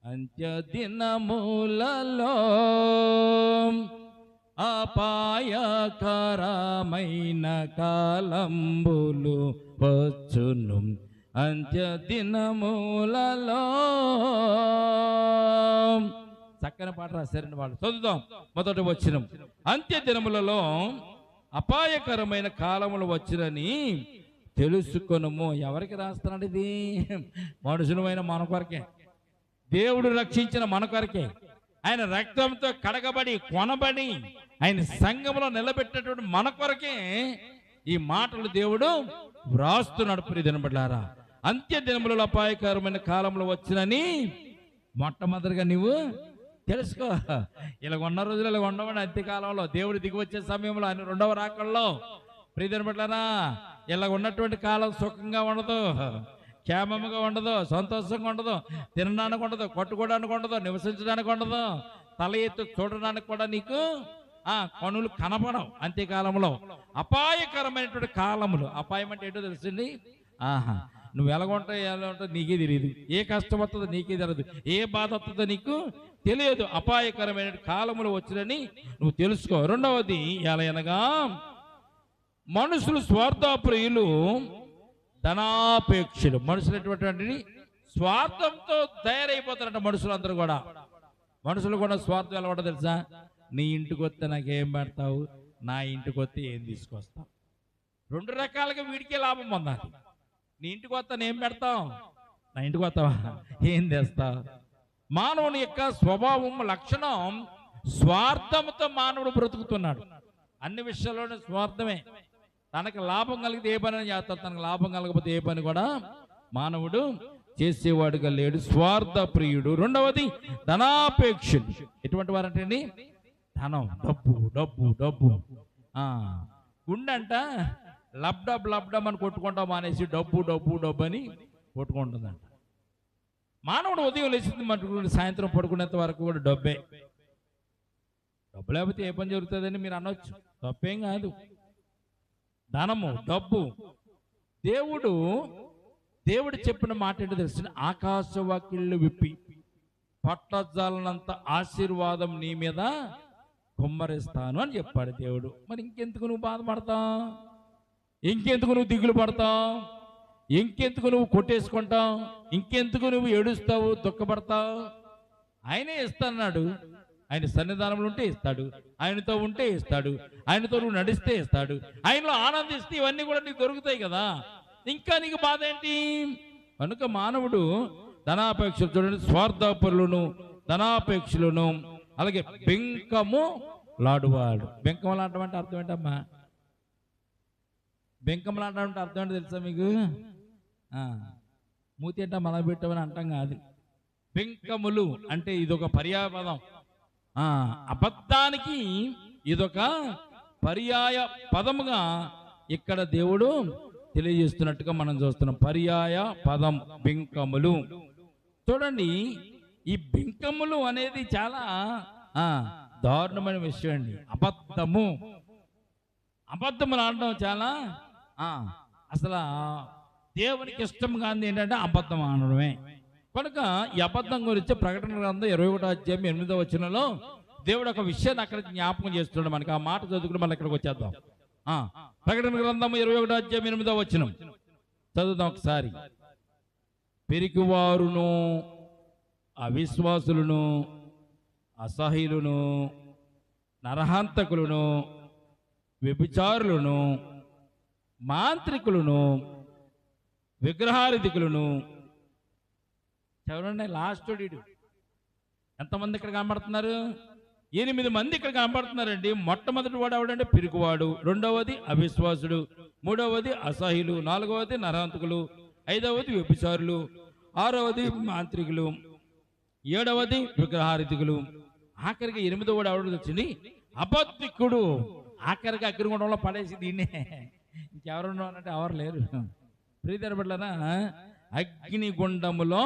A: అంత్య దినములలో అపాయకరమైన కాలంబులు వచ్చును. అంత్య దినములలో చక్కని పాట రాశారండి వాళ్ళు. చదువుదాం 1వ వచనం. అంత్య దినములలో అపాయకరమైన కాలములు వచ్చినని తెలుసుకొనుము. ఎవరికి రాస్తున్నాడు ఇది? మనుషులమైన మన కొరకే, దేవుడు రక్షించిన మన కొరకే, ఆయన రక్తంతో కడగబడి కొనబడి ఆయన సంఘంలో నిలబెట్టినటువంటి మన కొరకే ఈ మాటలు దేవుడు వ్రాస్తున్నాడు. ప్రియమైన బిడ్డలారా, అంత్య దినములలో అపాయకరమైన కాలంలో వచ్చినని మొట్టమొదటిగా నువ్వు తెలుసుకో. ఇలా ఉన్న రోజులు ఇలా ఉండవండి. అంత్యకాలంలో దేవుడు దిగి వచ్చే సమయంలో ఆయన 2వ రాకల్లో ప్రియమైన బిడ్డలారా, ఇలా ఉన్నటువంటి కాలం సుఖంగా ఉండదు, క్షేమంగా ఉండదు, సంతోషంగా ఉండదు, తినడానికి ఉండదు, కొట్టుకోవడానికి ఉండదు, నివసించడానికి ఉండదు, తల ఎత్తు చూడడానికి కూడా నీకు కనులు కనపడవు. అంత్యకాలంలో అపాయకరమైనటువంటి కాలములు. అపాయం అంటే ఏంటో తెలుసండి? నువ్వు ఎలా ఉంటావు నీకే తెలియదు, ఏ కష్టం వస్తుందో నీకే తెలియదు, ఏ బాధ వస్తుందో నీకు తెలియదు. అపాయకరమైన కాలములు వచ్చినని నువ్వు తెలుసుకో. 2వది ఎలాగనగా మనుషులు స్వార్థప్రియులు, ధనాపేక్షలు. మనుషులు ఎటువంటి స్వార్థంతో తయారైపోతారంట మనుషులందరూ కూడా. మనుషులు కూడా స్వార్థం ఎలా ఉంటుందో తెలుసా? నీ ఇంటికి వస్తే నాకేం పెడతావు, నా ఇంటికి వస్తే ఏం తీసుకొస్తావు. 2 రకాలుగా వీడికే లాభం పొందాలి. నీ ఇంటికి వస్తా ఏం పెడతావు, నా ఇంటికి వస్తావా ఏం తెస్తావు. మానవుని యొక్క స్వభావం లక్షణం స్వార్థంతో మానవుడు బ్రతుకుతున్నాడు. అన్ని విషయాల్లోనే స్వార్థమే. తనకు లాభం కలిగితే ఏ పని చేస్తాడు, తనకు లాభం కలగకపోతే ఏ పని కూడా మానవుడు చేసేవాడుగా లేడు. స్వార్థ ప్రియుడు. 2వది ధనాపేక్షుడు. ఎటువంటి వారంటే ధనం, డబ్బు డబ్బు డబ్బు. గుండె అంట లబ్డబ్ అని కొట్టుకుంటాం మానేసి డబ్బు డబ్బు డబ్బు అని కొట్టుకుంటుందంట. మానవుడు ఉదయం లేచింది మటుకు సాయంత్రం పడుకునేంత వరకు కూడా డబ్బే. డబ్బు లేకపోతే ఏ పని జరుగుతుందని మీరు అనొచ్చు, తప్పేం కాదు. ధనము, డబ్బు. దేవుడు చెప్పిన మాట ఏంటో తెలిసిన, ఆకాశవాకిళ్ళు విప్పి పట్టజాలనంత ఆశీర్వాదం నీ మీద కుమ్మరిస్తాను అని చెప్పాడు దేవుడు. మరి ఇంకెందుకు నువ్వు బాధపడతావు? ఇంకెందుకు నువ్వు దిగులు పడతావు? ఇంకెందుకు నువ్వు కొట్టేసుకుంటావు? ఇంకెందుకు నువ్వు ఏడుస్తావు, దుఃఖపడతావు? ఆయనే ఇస్తాన్నాడు. ఆయన సన్నిధానంలో ఉంటే ఇస్తాడు, ఆయనతో ఉంటే ఇస్తాడు, ఆయనతో నువ్వు నడిస్తే ఇస్తాడు, ఆయనలో ఆనందిస్తే ఇవన్నీ కూడా నీకు దొరుకుతాయి కదా. ఇంకా నీకు బాధ ఏంటి? కనుక మానవుడు ధనాపేక్షలు, చూడండి, స్వార్థపరులను, ధనాపేక్షలను, అలాగే బెంకము లాడువాడు. బెంకము లాడటం అంటే అర్థం ఏంటమ్మా? బెంకము లాడటం అంటే అర్థం ఏంటో తెలుసా మీకు? మూతి ఏంటా మన పెట్టమని అంటాం కాదు. బెంకములు అంటే ఇదొక పర్యాయ పదం. అబద్ధానికి ఇదొక పర్యాయ పదముగా ఇక్కడ దేవుడు తెలియజేస్తున్నట్టుగా మనం చూస్తున్నాం. పర్యాయ పదం బెంకములు. చూడండి, ఈ బెంకములు అనేది చాలా దారుణమైన విషయం అండి. అబద్ధములు ఆడడం చాలా అసలు దేవునికి ఇష్టం కాదు. ఏంటంటే అబద్ధం ఆడడమే. కనుక ఈ అబద్ధం గురించి ప్రకటన గ్రంథం 21వ అధ్యాయం 8వ వచనంలో దేవుడు ఒక విషయాన్ని అక్కడ జ్ఞాపకం చేస్తున్నాడు. మనకి ఆ మాట చదువుకుని మళ్ళీ ఇక్కడికి వచ్చేద్దాం. ప్రకటన గ్రంథం 21వ అధ్యాయం 8వ వచనం చదువుదాం ఒకసారి. పిరికివారును, అవిశ్వాసులను, అసహ్యులను, నరహంతకులను, వ్యభిచారులను, మాంత్రికులను, విగ్రహారాధికులను. చూడండి, లాస్ట్ డీడు ఎంతమంది ఇక్కడ కనబడుతున్నారు? 8 మంది ఇక్కడ కనబడుతున్నారండి. మొట్టమొదటి వాడు ఎవడంటే పిరికివాడు, రెండవది అవిశ్వాసుడు, మూడవది అసహ్యులు, నాలుగవది నరహంతకులు, ఐదవది వ్యభిచారులు, ఆరవది మాంత్రికులు, ఏడవది విగ్రహారాధికులు, ఆఖరికి 8వ వాడు ఎవడు వచ్చింది? అబద్ధికుడు. ఆఖరికి అగ్నిగుండంలో పడేసి దీన్నే. ఇంకెవరున్నా అంటే ఎవరు లేరు. ప్రియతర బిడ్డలారా, అగ్నిగుండములో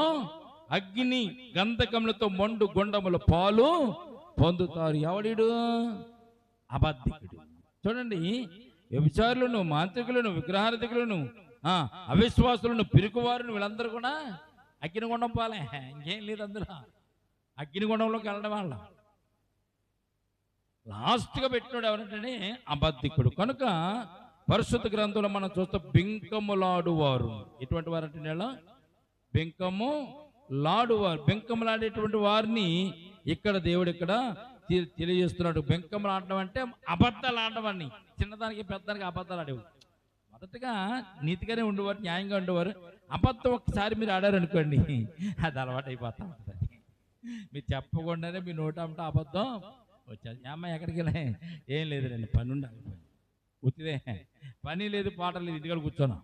A: అగ్ని గంధకములతో మండు గుండముల పాలు పొందుతారు. ఎవడు? అబద్ధికుడు. చూడండి, వ్యభిచారులను, మాంత్రికులను, విగ్రహారాధికులను, అవిశ్వాసులను, పిరికివారును, వీళ్ళందరూ కూడా అగ్నిగుండం పాలే. ఇంకేం లేదు అందులో. అగ్నిగుండంలోకి వెళ్ళడం వాళ్ళ లాస్ట్గా పెట్టినాడు ఎవరంటే అబద్ధికుడు. కనుక పరిశుద్ధ గ్రంథంలో మనం చూస్తే బెంకములాడువారు. ఎటువంటి వారు అంటే బెంకము లాడువారు. బెంకములాడేటువంటి వారిని ఇక్కడ దేవుడు ఇక్కడ తెలియజేస్తున్నాడు. బెంకములు ఆడడం అంటే అబద్ధాలు ఆడడం అని. చిన్నదానికి పెద్దదానికి అబద్ధాలు ఆడేవారు. మొదటగా నీతిగానే ఉండేవారు, న్యాయంగా ఉండేవారు. అబద్ధం ఒక్కసారి మీరు ఆడారు అనుకోండి, అది అలవాటు అయిపోతా ఉంటుంది. మీరు చెప్పకుండానే మీ నోటంట అబద్ధం వచ్చేది. అమ్మాయి ఎక్కడికి వెళ్ళా? ఏం లేదులేండి, పని ఉండాలి. ఉత్తిదే, పని లేదు, పాట లేదు, ఇంటికాడ కూర్చోను.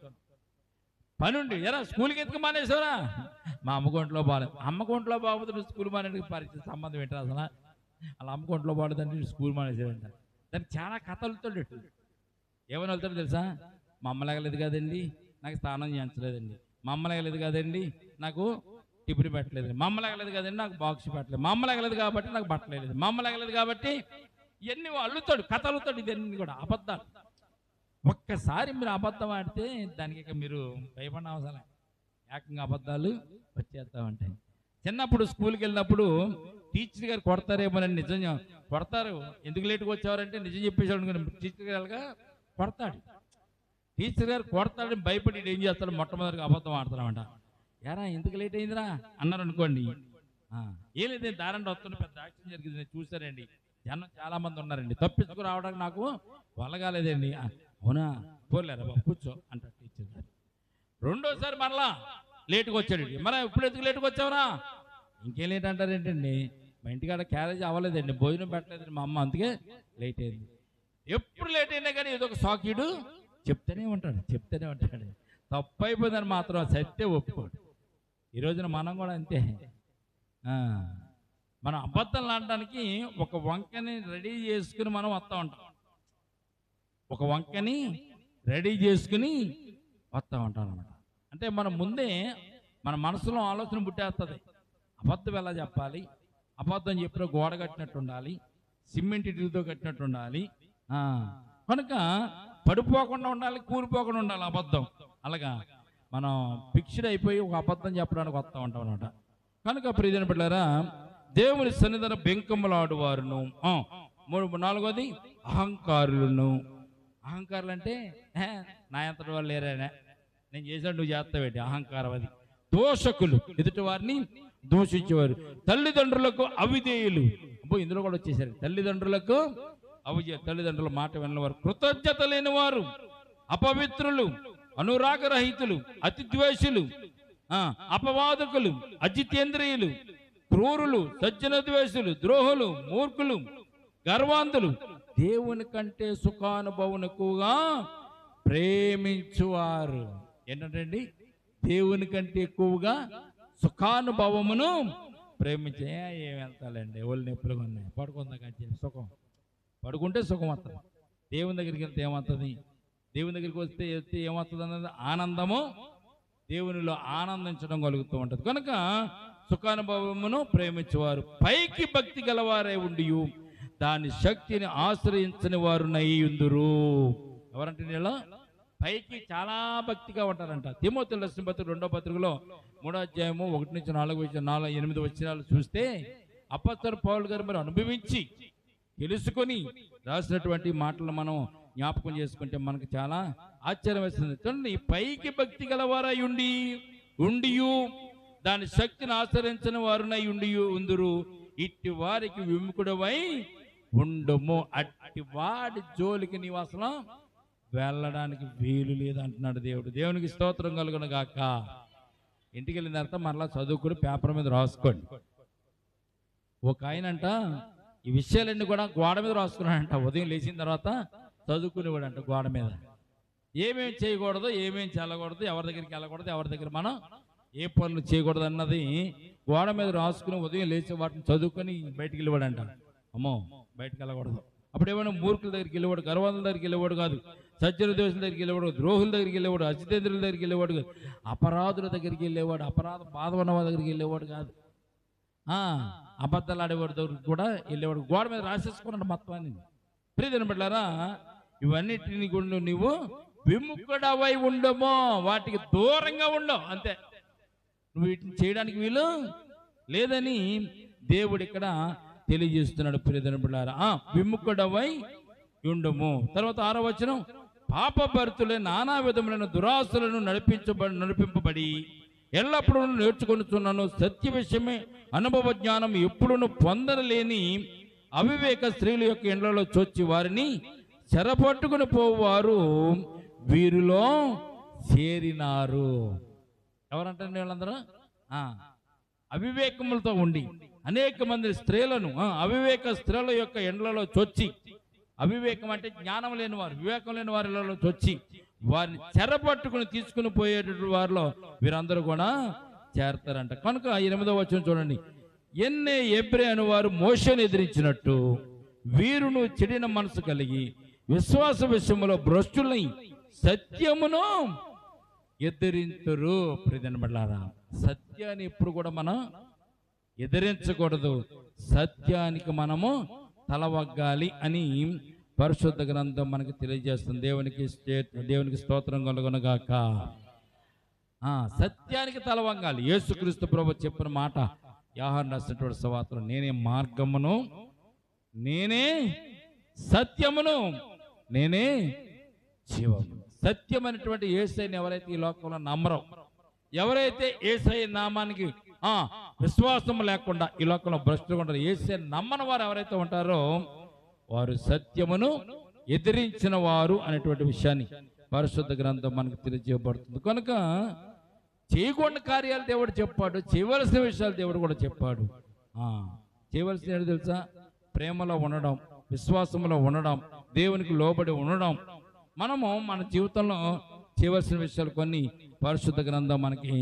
A: పని ఉండి ఎరా స్కూల్కి ఎందుకు మానేసావురా? మా అమ్మకొంట్లో బాగాలేదు. అమ్మకొంట్లో బాగుంది, స్కూల్ మానేటికి పరిచయం సంబంధం ఏంటారు అసలు? అలా అమ్మకొంట్లో బాగుందంటే స్కూల్ మానేసాడంట. దానికి చాలా కథలతో ఏమని వెళ్తాడో తెలుసా? మా అమ్మ లేగలేదు కదండి, నాకు స్నానం చేయించలేదండి. మా అమ్మ లేగలేదు కదండి, నాకు టిఫిన్ పెట్టలేదు. మా అమ్మ లేగలేదు కదండి, నాకు బాక్స్ పెట్టలేదు. మా అమ్మ లేగలేదు కాబట్టి నాకు బట్టలేదు. మా అమ్మ లేగలేదు కాబట్టి ఇవన్నీ అల్లుతాడు, కథ అల్లుతాడు. ఇవన్నీ కూడా అబద్ధాలు. ఒక్కసారి మీరు అబద్ధం ఆడితే దానికి ఇక మీరు భయపడిన అవసరం, ఏకంగా అబద్ధాలు వచ్చేస్తామంటే. చిన్నప్పుడు స్కూల్కి వెళ్ళినప్పుడు టీచర్ గారు కొడతారేమోనని నిజంగా కొడతారు. ఎందుకు లేట్గా వచ్చేవారంటే నిజం చెప్పేసాడు. టీచర్ గారుగా కొడతాడు. టీచర్ గారు కొడతాడని భయపడి ఏం చేస్తాడు? మొట్టమొదటిగా అబద్ధం ఆడతామంట. యారా ఎందుకు లేట్ అయిందిరా అన్నారు అనుకోండి. ఏం లేదు, దారంటే వస్తున్న పెద్ద యాక్షన్ జరిగింది, నేను చూసారండి. జనం చాలా మంది ఉన్నారండి, తప్పించుకు రావడానికి నాకు వల్లగాలేదండి. అవునా, పోలేరా బాబు కూర్చో అంటారు టీచర్ గారు. రెండోసారి మరలా లేటుగా వచ్చాడు. మన ఇప్పుడు ఎందుకు లేటుగా వచ్చావురా? ఇంకేం లేట్ అంటారు ఏంటండి? మా ఇంటికాడ క్యారేజ్ అవ్వలేదండి, భోజనం పెట్టలేదండి మా అమ్మ, అందుకే లేట్ అయింది. ఎప్పుడు లేట్ అయినా కానీ ఏదో ఒక సాకీడు చెప్తూనే ఉంటాడు. తప్పు అయిపోయిందని మాత్రం సత్తే ఒప్పుకోడు. ఈ రోజున మనం కూడా అంతే. మనం అబద్ధాలు ఆడడానికి ఒక వంకని రెడీ చేసుకుని మనం వస్తూ ఉంటాం. ఒక వంకని రెడీ చేసుకుని వస్తూ ఉంటాం అనమాట. అంటే మనం ముందే మన మనసులో ఆలోచన పుట్టేస్తుంది. అబద్ధం ఎలా చెప్పాలి, అబద్ధం చెప్పిన గోడ కట్టినట్టు ఉండాలి, సిమెంట్ ఇటుతో కట్టినట్టు ఉండాలి, కనుక పడిపోకుండా ఉండాలి, కూలిపోకుండా ఉండాలి అబద్ధం. అలాగా మనం ఫిక్స్డ్ అయిపోయి ఒక అబద్ధం చెప్పడానికి వస్తూ ఉంటాం అనమాట. కనుక ప్రియమైన బిడ్డలారా, దేవుని సన్నిధిని బెంకములాడువారును, నాలుగోది అహంకారులను. అహంకారులు అంటే నా ఎంతటి వాళ్ళు లేరానే, నేను చేశాడు నువ్వు చేస్తావేంటి, అహంకారం అది. దోషకులు, ఎదుటి వారిని దూషించేవారు. తల్లిదండ్రులకు అవిధేయులు, ఇందులో కూడా వచ్చేసారు. తల్లిదండ్రులకు తల్లిదండ్రుల మాట వినవారు. కృతజ్ఞత లేని వారు, అపవిత్రులు, అనురాగరహితులు, అతిద్వేషులు, అపవాదకులు, అజితేంద్రియులు, క్రూరులు, సజ్జన ద్వేషులు, ద్రోహులు, మూర్ఖులు, గర్వాంధులు, దేవుని కంటే సుఖానుభవం ఎక్కువగా ప్రేమించువారు. ఏంటంటే దేవుని కంటే ఎక్కువగా సుఖానుభవమును ప్రేమించే. ఏం వెళ్తాలండి, ఒళ్ళు నొప్పులుగా ఉన్నాయి, పడుకుందా కానీ సుఖం, పడుకుంటే సుఖం వస్తుంది. దేవుని దగ్గరికి వెళ్తే ఏమవుతుంది, దేవుని దగ్గరికి వస్తే ఏమవుతుంది అన్నది ఆనందము, దేవునిలో ఆనందించడం కలుగుతూ ఉంటుంది. కనుక సుఖానుభవమును ప్రేమించేవారు పైకి భక్తి గలవారే ఉండి దాని శక్తిని ఆశ్రయించని వారు నయ్యుందురు. ఎవరంటే నీళ్ళు పైకి చాలా భక్తిగా ఉంటారంట. తిమోతి రాసిన పత్రిక 2వ పత్రికలో 3వ అధ్యాయము 1-4 వచనాలు చూస్తే అపొస్తలుడైన పౌలు గారు మరి అనుభవించి తెలుసుకొని రాసినటువంటి మాటలు మనం జ్ఞాపకం చేసుకుంటే మనకు చాలా ఆశ్చర్యం వేస్తుంది. చూడండి, పైకి భక్తి గలవారై ఉండి దాని శక్తిని ఆశ్రయించిన వారునై ఉందురు, ఇట్టి వారికి విముఖుడవై ఉండుము. అట్టి వాడి జోలికి నివాసం వెళ్ళడానికి వీలు లేదంటున్నాడు దేవుడు. దేవునికి స్తోత్రం కలుగును గాక. ఇంటికి వెళ్ళిన తర్వాత మరలా చదువుకుని పేపర్ మీద రాసుకోండి. ఒక ఆయనంట ఈ విషయాలన్నీ కూడా గోడ మీద రాసుకున్నాడంట. ఉదయం లేచిన తర్వాత చదువుకునేవాడంట గోడ మీద. ఏమేమి చేయకూడదు, ఏమేమి చేయకూడదు, ఎవరి దగ్గరికి వెళ్ళకూడదు, ఎవరి దగ్గర మనం ఏ పనులు చేయకూడదు అన్నది గోడ మీద రాసుకుని ఉదయం లేచి వాటిని చదువుకొని బయటికి వెళ్ళేవాడంట. అమ్మో బయటకు వెళ్ళకూడదు. అప్పుడు ఏమైనా మూర్ఖుల దగ్గరికి వెళ్ళేవాడు, గర్వాల దగ్గరికి వెళ్ళేవాడు కాదు, సజ్జన దోషుల దగ్గరికి వెళ్ళేవాడు, ద్రోహుల దగ్గరికి వెళ్ళేవాడు, అజితేంద్రుల దగ్గరికి వెళ్ళేవాడు కాదు, అపరాధుల దగ్గరికి వెళ్ళేవాడు, అపరాధ బాధ ఉన్న దగ్గరికి వెళ్ళేవాడు కాదు, అబద్ధాలు ఆడేవాడి దగ్గరికి కూడా వెళ్ళేవాడు. గోడ మీద రాసేసుకున్నాడు మొత్తాన్ని. ప్రియమైన బిడ్డలారా, ఇవన్నిటిని కూడా నువ్వు విముఖుడవై ఉండమో, వాటికి దూరంగా ఉండవు, అంతే. నువ్వు వీటిని చేయడానికి వీలు లేదని దేవుడు ఇక్కడ తెలియజేస్తున్నాడు. ప్రియమైన బిడ్డలారా, విముఖుడవై ఉండము. తర్వాత 6వ వచనం, పాపభరితులే నానా విధములైన దురాశలను నడిపింపబడి ఎల్లప్పుడూ నేర్చుకొనుచున్నాను, సత్య విషయమే అనుభవ జ్ఞానం ఎప్పుడును పొందలేని అవివేక స్త్రీల యొక్క ఇండ్లలో చొచ్చి వారిని చెరపట్టుకుని పోవారు వీరిలో చేరినారు. ఎవరంటారు వీళ్ళందరూ? అవివేకములతో ఉండి అనేక మంది స్త్రీలను, అవివేక స్త్రీల యొక్క ఎండ్లలో చొచ్చి, అవివేకం అంటే జ్ఞానం లేని వారు, వివేకం లేని వారిలో చొచ్చి వారిని చెరపట్టుకుని తీసుకుని పోయేటటువంటి వారిలో వీరందరూ కూడా చేరతారంట. కనుక 8వ వచనం చూడండి, ఎన్నే ఎబ్రే అని వారు మోషేను ఎదిరించినట్టు వీరును చెడిన మనసు కలిగి విశ్వాస విషయంలో భ్రష్టులై సత్యమును ఎదిరింతురు. ప్రియమైన బిడ్డలారా, సత్యాన్ని ఎప్పుడు కూడా మనం ఎదిరించకూడదు, సత్యానికి మనము తలవగ్గాలి అని పరిశుద్ధ గ్రంథం మనకి తెలియజేస్తుంది. దేవునికి స్తోత్రం కలుగునుగాక. సత్యానికి తలవంగాలి. యేసుక్రీస్తు ప్రభువు చెప్పిన మాట యోహాను రాసినటువంటి సువార్తలో, నేనే మార్గమును, నేనే సత్యమును, నేనే జీవము. సత్యమైనటువంటి యేసయ్యని ఎవరైతే ఈ లోకంలో నమ్మరో, ఎవరైతే యేసయ్య నామానికి విశ్వాసం లేకుండా ఈ లోకంలో భ్రష్టుగా ఉంటారు, యేసయ్య నమ్మని వారు ఎవరైతే ఉంటారో వారు సత్యమును ఎదిరించిన వారు అనేటువంటి విషయాన్ని పరిశుద్ధ గ్రంథం మనకు తెలియజేయబడుతుంది. కనుక చేయకూడని కార్యాలు దేవుడు చెప్పాడు, చేయవలసిన విషయాలు దేవుడు కూడా చెప్పాడు. చేయవలసిన ఏంటో తెలుసా? ప్రేమలో ఉండడం, విశ్వాసంలో ఉండడం, దేవునికి లోబడి ఉండడం. మనము మన జీవితంలో చేయవలసిన విషయాలు కొన్ని పరిశుద్ధ గ్రంథం మనకి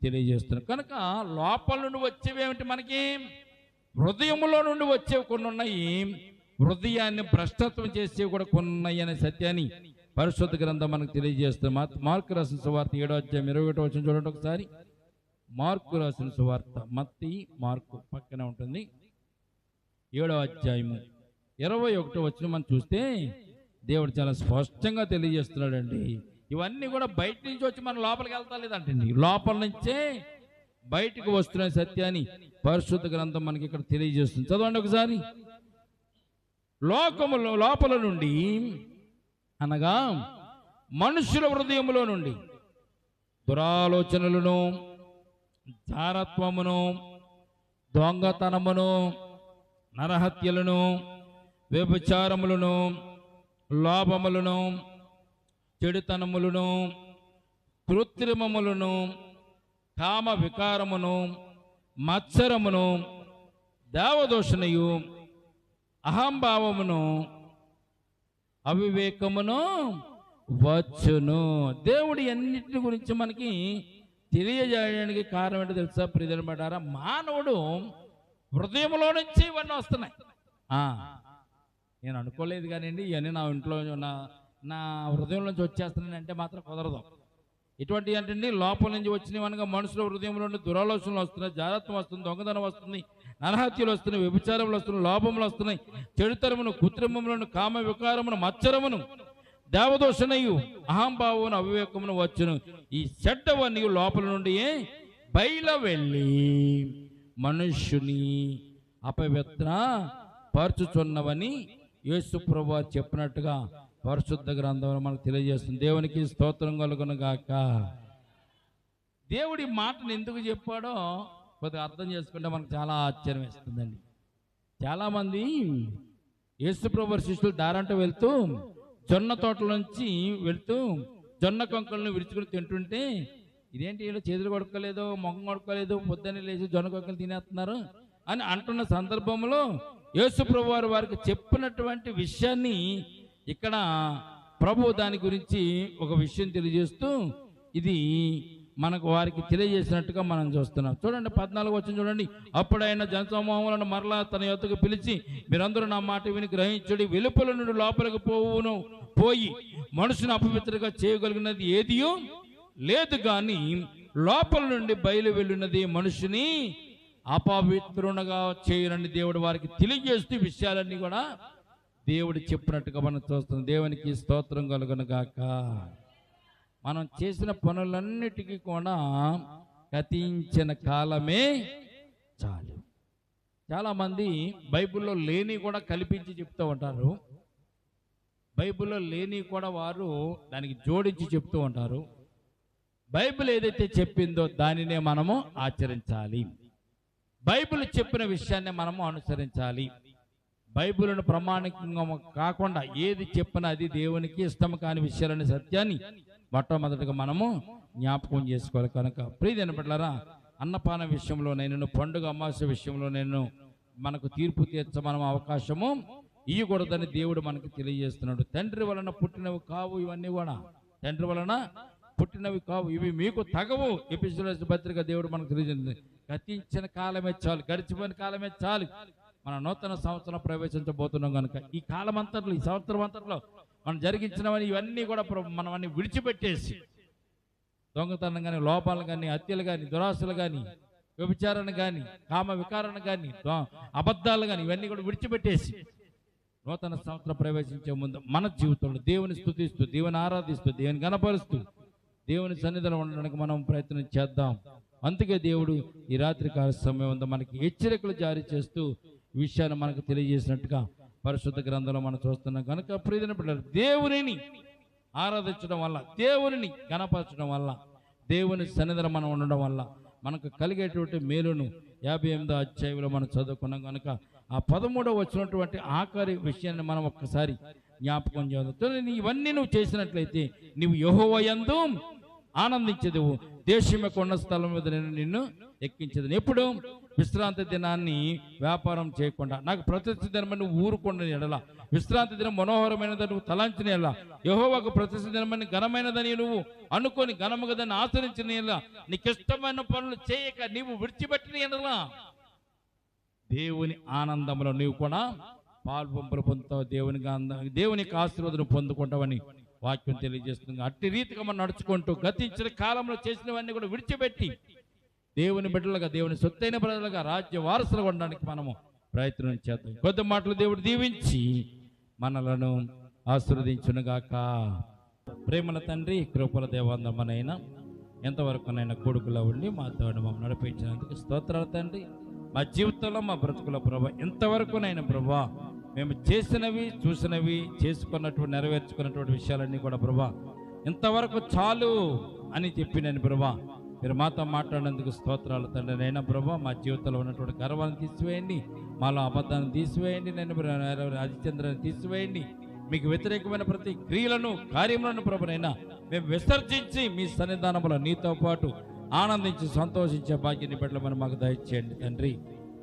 A: తెలియజేస్తున్నాం. కనుక లోపల నుండి వచ్చేవి ఏమిటి? మనకి హృదయంలో నుండి వచ్చేవి కొన్ని ఉన్నాయి, హృదయాన్ని భ్రష్టత్వం చేసి కూడా కొన్నాయి అనే సత్యాన్ని పరిశుద్ధ గ్రంథం మనకు తెలియజేస్తుంది. మార్కు రాసిన సువార్త 7వ అధ్యాయం 21వ వచనం చూడండి ఒకసారి. మార్కు రాసిన సువార్త, మత్తయి మార్కు పక్కనే ఉంటుంది, 7వ అధ్యాయము 21వ వచనం మనం చూస్తే దేవుడు చాలా స్పష్టంగా తెలియజేస్తున్నాడండి. ఇవన్నీ కూడా బయట నుంచి వచ్చి మన లోపలికి వెళ్తా లేదంటండి, లోపల నుంచే బయటకు వస్తున్న సత్యాన్ని పరిశుద్ధ గ్రంథం మనకి ఇక్కడ తెలియజేస్తుంది. చదవండి ఒకసారి. లోకములో లోపల నుండి అనగా మనుషుల హృదయములో నుండి దురాలోచనలను, జారత్వమును, దొంగతనమును, నరహత్యలను, వ్యభిచారములను, లోభములను, చెడుతనములను, కృత్రిమములను, కామ వికారమును, మత్సరమును, దేవదూషణయు, అహంభావమును, అవివేకమును వచ్చును. దేవుడి అన్నిటి గురించి మనకి తెలియజేయడానికి కారణం ఏంటో తెలుసా ప్రియమైన బిడ్డలారా? మానవుడు హృదయంలో నుంచి ఇవన్నీ వస్తున్నాయి. నేను అనుకోలేదు కానివ్వండి, ఇవన్నీ నా ఇంట్లో నా హృదయం నుంచి వచ్చేస్తున్నానంటే మాత్రం కుదరదు. ఇటువంటి అంటే లోపల నుంచి వచ్చినవి అనగా మనుషుల హృదయంలో నుండి దురాలోచనలు వస్తున్నాయి, జాగ్రత్తం వస్తుంది, దొంగతనం వస్తుంది, నరహత్యలు వస్తున్నాయి, వ్యభిచారములు వస్తున్నాయి, లోపములు వస్తున్నాయి, చెడుతరమును, కృత్రిమములను, కామ వికారమును, మత్సరమును, దేవదూషణయు, అహంభావమును, అవివేకమును వచ్చును. ఈ చెడ్డవన్నీ లోపల నుండి బయల వెళ్ళి మనుష్యుని అపవిత్ర పరచుచున్నవని యేసు ప్రభువు చెప్పినట్టుగా పరిశుద్ధ గ్రంథంలో మనకు తెలియజేస్తుంది. దేవునికి స్తోత్రం కలుగును గాక. దేవుడి మాటను ఎందుకు చెప్పాడో కొద్దిగా అర్థం చేసుకుంటే మనకు చాలా ఆశ్చర్యం వేస్తుందండి. చాలామంది యేసు ప్రభువు శిష్యులు దారంట వెళ్తూ జొన్న తోటల నుంచి వెళ్తూ జొన్న కంకులను విరుచుకుని తింటుంటే, ఇదేంటి వీళ్ళు చేతులు కొడుకోలేదు, మొహం కొడుకోలేదు, పొద్దున్నే లేచి జొన్న కంకులు తినేస్తున్నారు అని అంటున్న సందర్భంలో యేసు ప్రభువు వారికి చెప్పినటువంటి విషయాన్ని ఇక్కడ ప్రభు దాని గురించి ఒక విషయం తెలియజేస్తూ ఇది మనకు వారికి తెలియజేసినట్టుగా మనం చూస్తున్నాం. చూడండి 14వ వచనం చూడండి. అప్పుడైన జనసమూహములను మరలా తన యొద్దకు పిలిచి, మీరందరూ నా మాట విని గ్రహించుడి, వెలుపల నుండి లోపలికి పోయి మనుషుని అపవిత్రగా చేయగలిగినది ఏదియో లేదు, కానీ లోపల నుండి బయలు వెళ్ళినది మనుషుని అపవిత్రునిగా చేయనని దేవుడు వారికి తెలియజేస్తూ విషయాలన్నీ కూడా దేవుడు చెప్పినట్టుగా మనం చూస్తున్నాం. దేవునికి స్తోత్రం కలుగును గాక. మనం చేసిన పనులన్నిటికీ కూడా గతించిన కాలమే చాలు. చాలామంది బైబిల్లో లేని కూడా కల్పించి చెప్తూ ఉంటారు, బైబిల్లో లేని కూడా వారు దానికి జోడించి చెప్తూ ఉంటారు. బైబిల్ ఏదైతే చెప్పిందో దానినే మనము ఆచరించాలి, బైబిల్ చెప్పిన విషయాన్ని మనము అనుసరించాలి. బైబిల్ను ప్రామాణికంగా కాకుండా ఏది చెప్పినా అది దేవునికి ఇష్టం కాని విషయాలనే సత్యాన్ని మొట్టమొదటిగా మనము జ్ఞాపకం చేసుకోవాలి. కనుక ప్రియమైన బిడ్డలారా, అన్నపాన విషయంలో నేను, పండుగ అమావాస్య విషయంలో నేను మనకు తీర్పు తీర్చమనం అవకాశము ఇవ్వకూడదని దేవుడు మనకు తెలియజేస్తున్నాడు. తండ్రి వలన పుట్టినవి కావు ఇవన్నీ కూడా, తండ్రి వలన పుట్టినవి కావు, ఇవి మీకు తగవు. ఎపిసోడ్ పత్రిక దేవుడు మనకు తెలియజేస్తుంది. గతించిన కాలమే చాలు, గడిచిపోయిన కాలమే చాలు. మన నూతన సంవత్సరం ప్రవేశించబోతున్నాం కనుక ఈ కాలం అంతట్లో, ఈ సంవత్సరం అంతట్లో మనం జరిగించినవని ఇవన్నీ కూడా మనం అన్ని విడిచిపెట్టేసి, దొంగతనం కానీ, లోపాలు కానీ, హత్యలు కానీ, దురాశలు కానీ, వ్యభిచారణ కానీ, కామ వికారణ కానీ, అబద్ధాలు కానీ ఇవన్నీ కూడా విడిచిపెట్టేసి నూతన సంవత్సరం ప్రవేశించే ముందు మన జీవితంలో దేవుని స్తుతిస్తూ, దేవుని ఆరాధిస్తూ, దేవుని గణపరుస్తూ, దేవుని సన్నిధిలో ఉండడానికి మనం ప్రయత్నం చేద్దాం. అందుకే దేవుడు ఈ రాత్రికాల సమయం మనకి హెచ్చరికలు జారీ చేస్తూ విషయాన్ని మనకు తెలియజేసినట్టుగా పరిశుద్ధ గ్రంథంలో మనం చూస్తున్నాం. కనుక ప్రియమైన బిడ్డలారా, దేవునిని ఆరాధించడం వల్ల, దేవునిని గణపరచడం వల్ల, దేవుని సన్నిధిలో మనం ఉండడం వల్ల మనకు కలిగేటువంటి మేలును 58వ అధ్యాయంలో మనం చదువుకున్నాం. కనుక ఆ 13వ వచ్చినటువంటి ఆఖరి విషయాన్ని మనం ఒక్కసారి జ్ఞాపకం చేద్దాం. ఇవన్నీ నువ్వు చేసినట్లయితే నీవు యెహోవా యందు ఆనందించదువు, దేశం యొక్క ఉన్న స్థలం మీద నేను నిన్ను ఎక్కించదు. ఎప్పుడు విశ్రాంతి దినాన్ని వ్యాపారం చేయకుండా, నాకు ప్రతిష్ఠ దినమని నువ్వు ఊరుకున్న ఎడల, విశ్రాంతి దినం మనోహరమైనదని నువ్వు తలంచిన ఎడల, యెహోవాకు ప్రతిష్ఠ దినమని ఘనమైనదని నువ్వు అనుకొని ఘనముగా దాన్ని ఆచరించిన ఎడల, నీకు ఇష్టమైన పనులు చేయక నీవు విడిచిపెట్టిన ఎడల దేవుని ఆనందంలో నీవు కూడా పాలు పంపులు పొందుతావు, దేవునికి ఆశీర్వాదం పొందుకుంటావని వాక్యం తెలియజేస్తుంది. అట్టి రీతిగా మనం నడుచుకుంటూ గతించిన కాలంలో చేసినవన్నీ కూడా విడిచిపెట్టి దేవుని బిడ్డలుగా, దేవుని సొత్తైన బిడ్డలుగా, రాజ్య వారసులుగా ఉండడానికి మనము ప్రయత్నం చేద్దాం. కొద్ది మాటలు దేవుడు దీవించి మనలను ఆశీర్వదించునుగాక. ప్రేమల తండ్రి, కృపల దేవందమనైనా ఎంతవరకునైనా కొడుకులో ఉండి మాతో మమ్మల్ని నడిపించినందుకు స్తోత్రాలు తండ్రి. మా జీవితంలో, మా బ్రతుకుల ప్రభా, ఎంతవరకునైనా ప్రభా మేము చేసినవి, చూసినవి, చేసుకున్నటువంటి, నెరవేర్చుకున్నటువంటి విషయాలన్నీ కూడా ప్రభా ఇంతవరకు చాలు అని చెప్పినని ప్రభా మీరు మాతో మాట్లాడినందుకు స్తోత్రాలు తండ్రి. నైనా ప్రభా మా జీవితంలో ఉన్నటువంటి గర్వాన్ని తీసివేయండి, మాలో అబద్ధాన్ని తీసివేయండి, నేను అధిచంద్రాన్ని తీసివేయండి. మీకు వ్యతిరేకమైన ప్రతి క్రియలను, కార్యములను ప్రభునైనా మేము విసర్జించి మీ సన్నిధానంలో నీతో పాటు ఆనందించి సంతోషించే భాగ్యాన్ని బిడ్డలు మాకు దయచేయండి తండ్రి.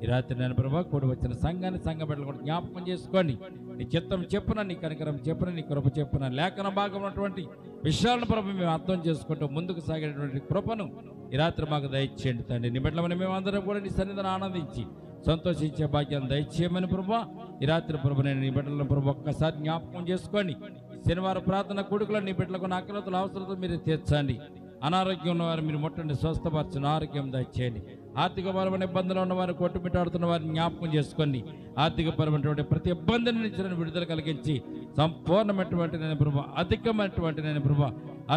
A: ఈ రాత్రి నేను ప్రభా కూడి వచ్చిన సంఘాన్ని, సంఘ బిడ్డలు కూడా జ్ఞాపకం చేసుకోండి. నీ చిత్తం చెప్పున, నీ కనికరం చెప్పున, నీ కృప చెప్పున, లేఖన భాగం ఉన్నటువంటి విషయాలను ప్రభు మేము అర్థం చేసుకుంటూ ముందుకు సాగేటువంటి కృపను ఈ రాత్రి మాకు దయచేయండి తండ్రి. నీ బిడ్డలని మేము అందరం కూడా నీ సన్నిధిని ఆనందించి సంతోషించే భాగ్యాన్ని దయచేయమని ప్రభా ఈ రాత్రి ప్రభు నేను నీ బిడ్డలను ప్రభు ఒక్కసారి జ్ఞాపకం చేసుకోండి. శనివారం ప్రార్థన కొడుకులను నీ బిడ్డలకు ఆకలితుల అవసరాలతో మీరు తీర్చండి. అనారోగ్యం ఉన్నవారు మీరు ముట్టండి, స్వస్థపరచని ఆరోగ్యం దయచేయండి. ఆర్థికపరమైన ఇబ్బందులు ఉన్నవారు, కొట్టుమిట్టాడుతున్న వారిని జ్ఞాపకం చేసుకోండి. ఆర్థికపరమైనటువంటి ప్రతి ఇబ్బందిని నుంచి విడుదల కలిగించి సంపూర్ణమైనటువంటి నేను ప్రభు, అధికమైనటువంటి నేను ప్రభు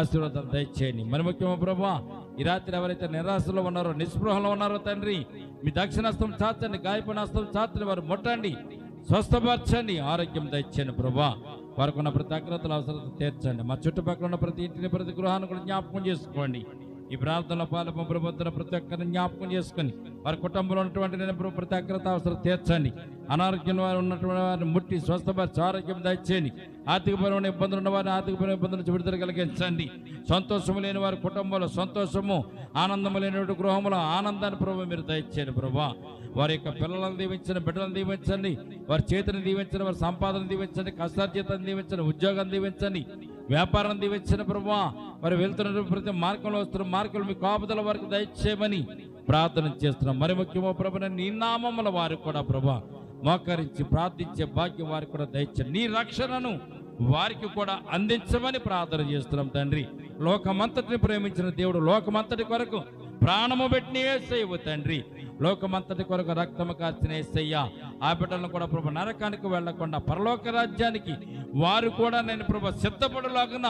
A: ఆశీర్వాదాలు దయచేయండి. మరి ముఖ్యమైన ప్రభు ఈ రాత్రి ఎవరైతే నిరాశలో ఉన్నారో, నిస్పృహలో ఉన్నారో తండ్రి, మీ దక్షిణాస్తం చాచండి, గాయపడిన హస్తం చాచండి, వారు ముట్టండి, స్వస్థపరచండి, ఆరోగ్యం దయచేయండి ప్రభా. వారికి ఉన్న ప్రతి అగ్రతల అవసరాలు తీర్చండి. మా చుట్టుపక్కల ఉన్న ప్రతి ఇంటిని, ప్రతి గృహాన్ని కూడా జ్ఞాపకం చేసుకోండి. ఈ ప్రార్థనలో పాల్పొందుతున్న ప్రతి ఒక్కరిని జ్ఞాపకం చేసుకొని వారి కుటుంబంలో ఉన్నటువంటి నేను ప్రతి అగ్రత అవసరం తీర్చండి. అనారోగ్యం వారు ఉన్నటువంటి వారిని ముట్టి స్వస్థపరిచి ఆరోగ్యం దయచేయండి. ఆర్థికపరమైన ఇబ్బందులు ఉన్న వారిని ఆర్థికపరమైన ఇబ్బందుల నుంచి విడుదల కలిగించండి. సంతోషము లేని వారి కుటుంబంలో సంతోషము, ఆనందము లేనటువంటి గృహంలో ఆనందాన్ని ప్రభు మీరు దయచేయండి ప్రభా. వారి యొక్క పిల్లలను దీవించండి, బిడ్డలను దీవించండి, వారి చేతిని దీవించండి, వారి సంపాదన దీవించండి, కష్టార్జితాన్ని దీవించండి, ఉద్యోగం దీవించండి, వ్యాపారం దీవించండి ప్రభా. వారు వెళ్తున్న ప్రతి మార్గంలో వస్తున్న మార్గంలో మీ కాపుదల వారికి దయచేయమని ప్రార్థన చేస్తున్నాం. మరి ముఖ్యమో ప్రభు నీ నామముల వారికి కూడా ప్రభా మోకరించి ప్రార్థించే భాగ్యం వారికి కూడా దయచేయండి. నీ రక్షణను వారికి కూడా అందించమని ప్రార్థన చేస్తున్నాం తండ్రి. లోకమంతటిని ప్రేమించిన దేవుడు, లోకమంతటి కొరకు ప్రాణము పెట్టిన యేసయ్య తండ్రి, లోకమంతటి కొరకు రక్తము కార్చిన యేసయ్య ఆ బిడ్డలను కూడా ప్రభు నరకానికి వెళ్లకుండా పరలోక రాజ్యానికి వారు కూడా నేను ప్రభు సిద్ధపడలాగున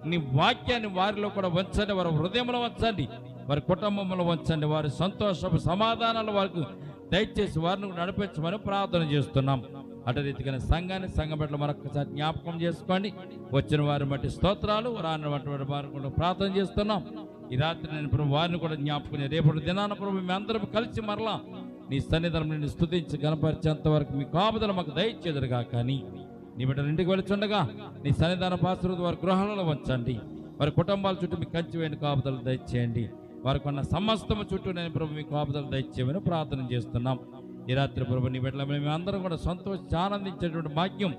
A: నీ వాక్యాన్ని వారిలో కూడా ఉంచండి, వారి హృదయంలో ఉంచండి, వారి కుటుంబంలో ఉంచండి, వారి సంతోషపు సమాధానాలు వారికి దయచేసి వారిని నడిపించమని ప్రార్థన చేస్తున్నాం. అటు రీతిగానే సంఘాన్ని, సంఘ బిడ్డలు మరొకసారి జ్ఞాపకం చేసుకోండి. వచ్చిన వారిని బట్టి స్తోత్రాలు, రాని వారిని కూడా ప్రార్థన చేస్తున్నాం. ఈ రాత్రి నేను ప్రభు వారిని కూడా జ్ఞాపకం, రేపటి దినాన ప్రభు మీ అందరం కలిసి మరలా నీ సన్నిధానం నిన్ను స్తుతించి గణపరిచేంత వరకు మీ కాపుదల మాకు దయచేదురుగా. కానీ నీ బిడ్డలు ఇంటికి వెళుచుండగా నీ సన్నిధాన ఆశీర్వాదం వారి గృహాలలో ఉంచండి. వారి కుటుంబాల చుట్టూ మీ కంచి వేయండి, కాపుదలు దయచేయండి. వారికి ఉన్న సమస్తము చుట్టూ నేను ప్రభు మీ కాపుదలు దయచేయమని ప్రార్థన చేస్తున్నాం. ఈ రాత్రి ప్రభు నీ బిడ్డల మేము అందరం కూడా సంతోషించి ఆనందించేటువంటి భాగ్యం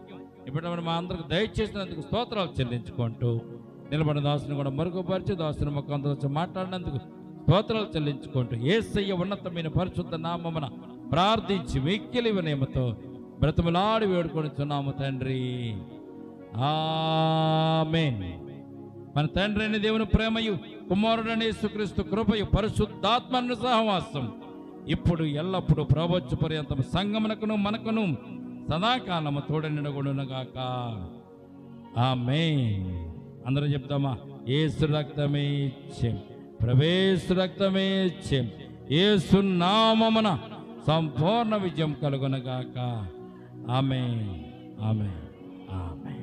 A: నీ బిడ్డలను మా అందరికి దయచేసినందుకు స్తోత్రాలు చెల్లించుకుంటూ నిలబడిన దాసుని కూడా మరుగుపరిచి దాసుని ముఖంతో వచ్చి మాట్లాడినందుకు స్తోత్రాలు చెల్లించుకుంటూ యేసయ్య ఉన్నతమైన పరిశుద్ధ నామమున ప్రార్థించి మిక్కిలి వినయముతో బ్రతిమలాడి వేడుకొనిచున్నాము తండ్రి, ఆమేన్. మన తండ్రి అయిన దేవుని ప్రేమయు, కుమారుడైన యేసుక్రీస్తు కృపయు, పరిశుద్ధాత్మ సహవాసం ఇప్పుడు ఎల్లప్పుడు ప్రవచు పర్యంతం సంగమునకును మనకును సదాకాలము తోడనిడగొడునుగాక. ఆమేన్. అందరూ చెప్తామా? యేసు రక్తమే ఇచ్చేం, ప్రవేశ రక్తమే ఇచ్చేం, యేసు నామమున సంపూర్ణ విజయం కలుగునగాక. ఆమేన్, ఆమేన్, ఆమేన్.